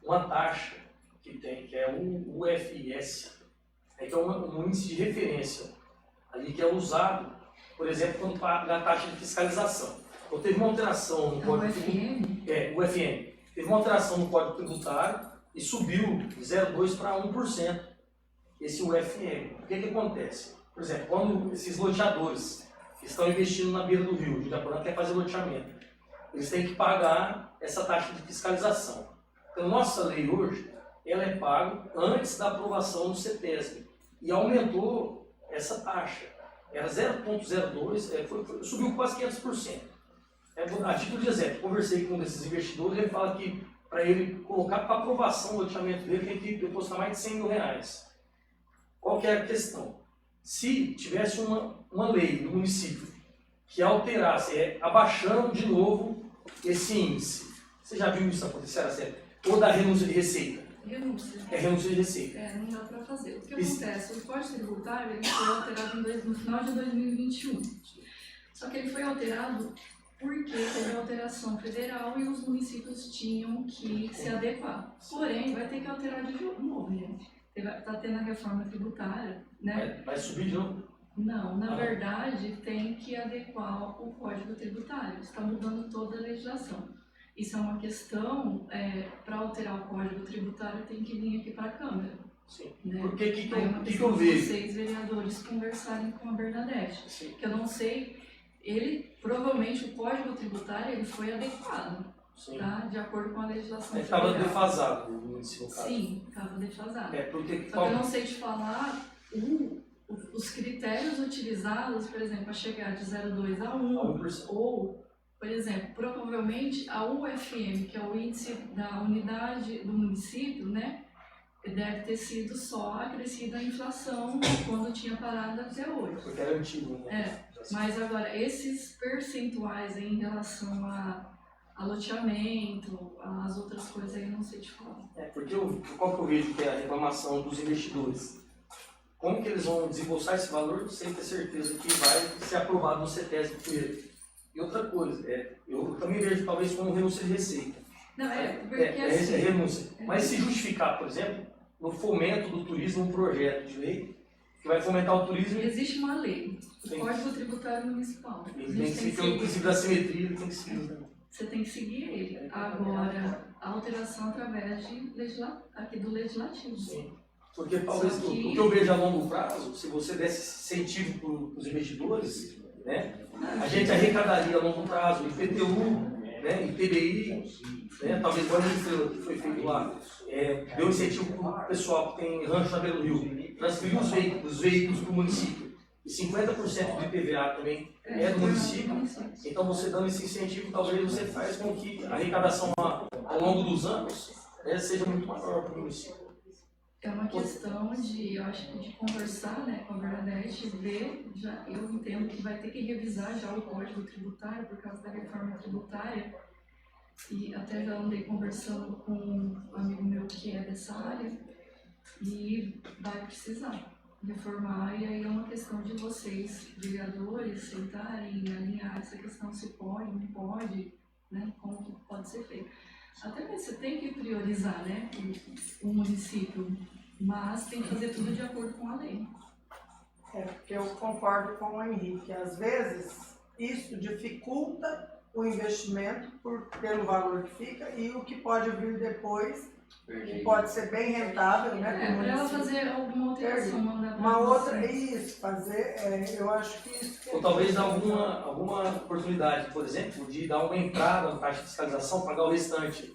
uma taxa que tem, que é o UFS, que é um índice de referência, ali que é usado, por exemplo, quando paga a taxa de fiscalização. Então teve uma alteração no É o Código FM? o UFM. Teve uma alteração no Código Tributário e subiu de 0,2% para 1% esse UFM. O que acontece? Por exemplo, quando esses loteadores estão investindo na beira do rio, o Japorã quer fazer loteamento, eles têm que pagar essa taxa de fiscalização. Então, nossa lei hoje, ela é paga antes da aprovação do CETESB. E aumentou essa taxa. Era 0,02, subiu quase 500%. A título de exemplo, conversei com um desses investidores, ele fala que para ele colocar para aprovação o loteamento dele, tem que depositar mais de 100 mil reais. Qual que é a questão? Se tivesse uma lei no município que alterasse, abaixando de novo esse índice, você já viu isso acontecer, sério? Ou da renúncia de receita? Renúncia. É renúncia de receita. Não dá para fazer. O que Isso. acontece? O Código Tributário ele foi alterado no final de 2021. Só que ele foi alterado porque teve a alteração federal e os municípios tinham que se adequar. Porém, vai ter que alterar de novo, gente. Está tendo a reforma tributária, né? Vai subir de novo? Não, na verdade, tem que adequar o Código Tributário. Está mudando toda a legislação. Isso é uma questão, para alterar o Código Tributário tem que vir aqui para a Câmara. Sim. Né? Porque Aí é uma que questão eu de vejo? vocês, vereadores, conversarem com a Bernadette. Sim. Que eu não sei, provavelmente o Código Tributário ele foi adequado, Sim. tá? De acordo com a legislação Estava federal. defasado o município, no caso. Sim, estava defasado. Porque Só que eu não sei te falar os critérios utilizados, por exemplo, para chegar de 0,2 a 1, 1%. ou, por exemplo, provavelmente a UFM, que é o índice da unidade do município, né, deve ter sido só acrescida a inflação quando tinha parado até hoje. Porque era antigo, né? Mas agora, esses percentuais aí em relação a loteamento, as outras coisas aí, eu não sei te falar. Porque qual que eu vejo que é a reclamação dos investidores? Como que eles vão desembolsar esse valor sem ter certeza que vai ser aprovado no CETESB primeiro? E outra coisa, eu também vejo talvez como renúncia de receita. Não, porque assim... renúncia. Mas se justificar, por exemplo, no fomento do turismo, um projeto de lei que vai fomentar o turismo, Existe uma lei, o Sim. Código Tributário Municipal. A ele gente tem que seguir pelo princípio da simetria, ele tem que seguir. Você tem que seguir ele. Agora, a alteração através aqui do Legislativo. Sim. Porque talvez Só que- o que eu vejo a longo prazo, se você desse incentivo para os investidores, né, a gente arrecadaria a longo prazo IPTU, né, IPBI, né, talvez agora que foi feito lá, deu incentivo para o pessoal que tem rancho na beira do rio, transferiu os veículos para o município. E 50% do IPVA também é do município. Então, você dando esse incentivo, talvez você faz com que a arrecadação ao longo dos anos seja muito maior para o município. É uma questão de, eu acho que de conversar, né, com a Bernadette, ver, eu entendo que vai ter que revisar já o Código Tributário por causa da reforma tributária, e até já andei conversando com um amigo meu que é dessa área, E vai precisar reformar, e aí é uma questão de vocês, vereadores, sentarem e alinhar essa questão, se pode, não pode, né, como que pode ser feito. Até porque você tem que priorizar, né, o município, mas tem que fazer tudo de acordo com a lei. Porque eu concordo com o Henrique. Às vezes, isso dificulta o investimento pelo valor que fica e o que pode vir depois, que pode ser bem rentável, né? Para ela fazer alguma alteração, mandar Uma pra outra, você. isso, fazer, eu acho que isso... Ou talvez dar alguma oportunidade, por exemplo, de dar uma entrada no caixa de fiscalização, pagar o restante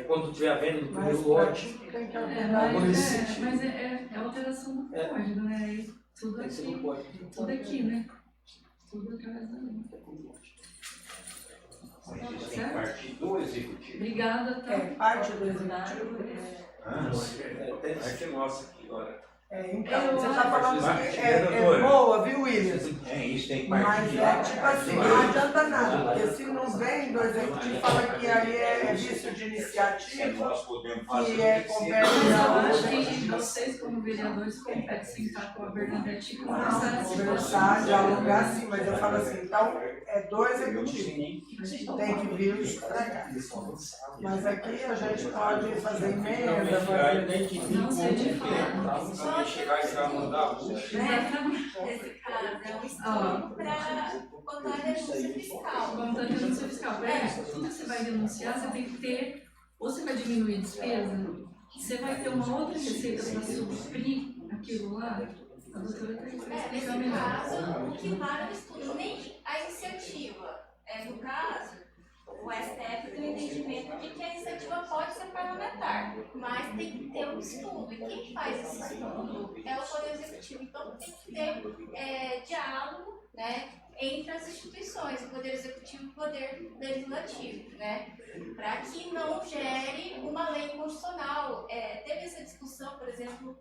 quando tiver a venda do Mas primeiro lote. tem que É, alterar Algo nesse mas, sentido. mas é alteração do código, né? Aí tudo Aí você não aqui, pode. tudo aqui, né? Tudo através da lei. Mas isso tem que partir do executivo. Obrigada, tá? parte do executivo. Parte nossa aqui agora. Então, você está falando que é doutora. boa, viu, William? Isso tem que partir Mas de é lá. tipo assim, não adianta nada, porque se não vem do executivo, fala que aí é vício de Se iniciativa, nós podemos fazer que é tem que ser. compete Mas eu a acho outra. que vocês, como vereadores, competem sentar com a Bernadette e conversar essa Conversar, situação. dialogar sim, mas eu falo assim, então é do Eu não executivo, sei nem o que vocês estão tem que falando. vir isso pra cá. Mas aqui a gente pode fazer emenda, Aí fazer... tem que vir Não sei te como falar. que você chegar e já mandar você. Exatamente. Nesse caso, é um estudo para contar a denúncia fiscal. Vamos dar denúncia fiscal. Para isso, tudo que você vai denunciar, você tem que ter, ou você vai diminuir a despesa, você vai ter uma outra receita para suprir aquilo lá. A doutora tem que Nesse explicar melhor. caso, o que vale é o estudo, nem a iniciativa. No caso, o STF tem o entendimento de que a iniciativa pode ser parlamentar, mas tem que ter um estudo. E quem faz esse estudo é o Poder Executivo. Então tem que ter diálogo, né, entre as instituições, o Poder Executivo e o Poder Legislativo, né, para que não gere uma lei constitucional. Teve essa discussão, por exemplo,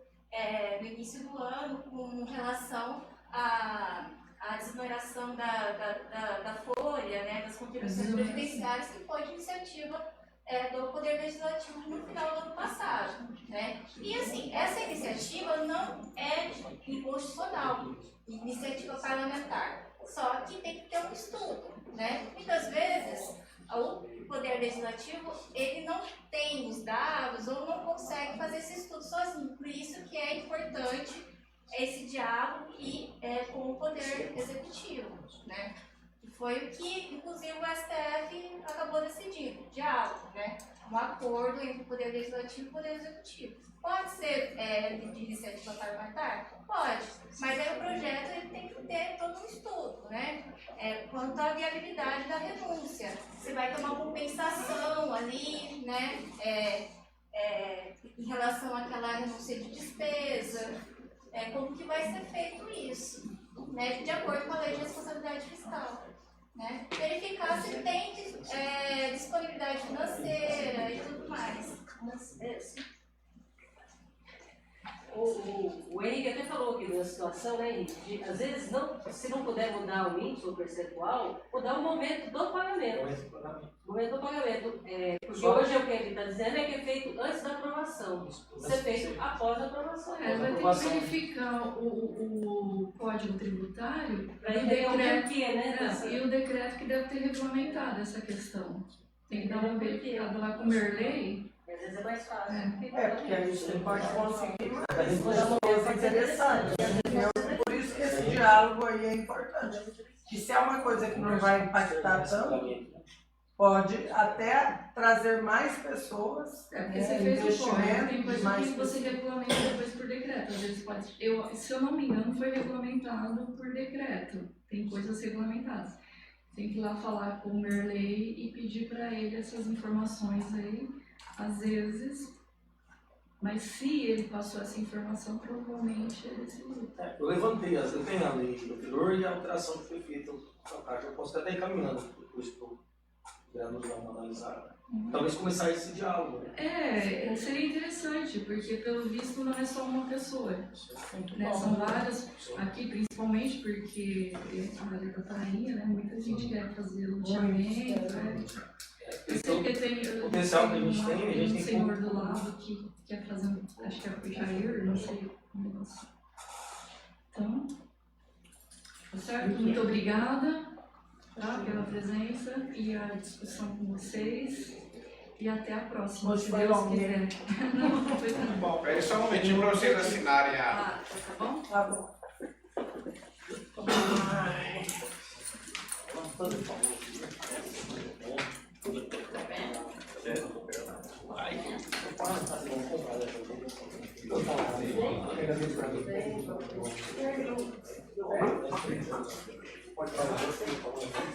no início do ano, com relação à desoneração da folha, né, das contribuições previdenciárias, que foi de iniciativa do Poder Legislativo no final do ano passado, né? E assim, essa iniciativa não é inconstitucional, iniciativa parlamentar, só que tem que ter um estudo, né? Muitas vezes o Poder Legislativo ele não tem os dados ou não consegue fazer esse estudo sozinho, por isso que é importante esse diálogo com o Poder Executivo, né? Que foi o que, inclusive, o STF acabou decidindo, diálogo, né? Um acordo entre o Poder Legislativo e o Poder Executivo. Pode ser de iniciativa parlamentar? Pode, mas aí o projeto ele tem que ter todo um estudo, né? Quanto à viabilidade da renúncia. Você vai ter uma compensação ali, né? Em relação àquela renúncia de despesa. Como que vai ser feito isso, né, de acordo com a lei de responsabilidade fiscal, né? Verificar se tem disponibilidade financeira e tudo mais. O Henrique até falou aqui da situação, né, Henrique? De, às vezes, se não puder mudar o índice ou percentual, mudar o momento do pagamento. O momento do pagamento. Porque hoje o que ele está dizendo é que é feito antes da aprovação. Isso é feito após a aprovação. Vai ter que verificar o código tributário Para e o entender o decreto, porquê, né? e o decreto que deve ter regulamentado essa questão. Tem que dar uma verificada lá com o Merlei. Às vezes é mais fácil. Porque aí você pode conseguir mais coisas interessantes, entendeu? Por isso que esse diálogo aí é importante. Que se é uma coisa que não vai impactar tanto, pode até trazer mais pessoas, Porque você fez o código, tem investimento, coisa mais que você regulamenta depois por decreto. Às vezes pode. Se eu não me engano, foi regulamentado por decreto. Tem coisas regulamentadas. Tem que ir lá falar com o Merlei e pedir para ele essas informações aí, às vezes. Mas se ele passou essa informação, provavelmente ele se luta. Eu levantei, eu tenho a lei do anterior e a alteração que foi feita na caixa. Eu posso até estar encaminhando depois para o vereador dar uma analisada. Talvez começar esse diálogo. Né? Seria interessante, porque pelo visto não é só uma pessoa. Né? São várias, aqui principalmente porque a área da Tainha, né? Muita gente quer fazer loteamento. Eu sei que tem potencial que a gente tem, a gente um tem senhor do lado que quer fazer, acho que é o Jair, não sei. Então, tá certo? Muito obrigada, tá, pela presença e a discussão com vocês. E até a próxima, Hoje se foi Deus longo, quiser. né? Não, foi tudo bom. Peraí só um momentinho para vocês assinarem a. Ah, tá bom? Tá bom. Pode falar.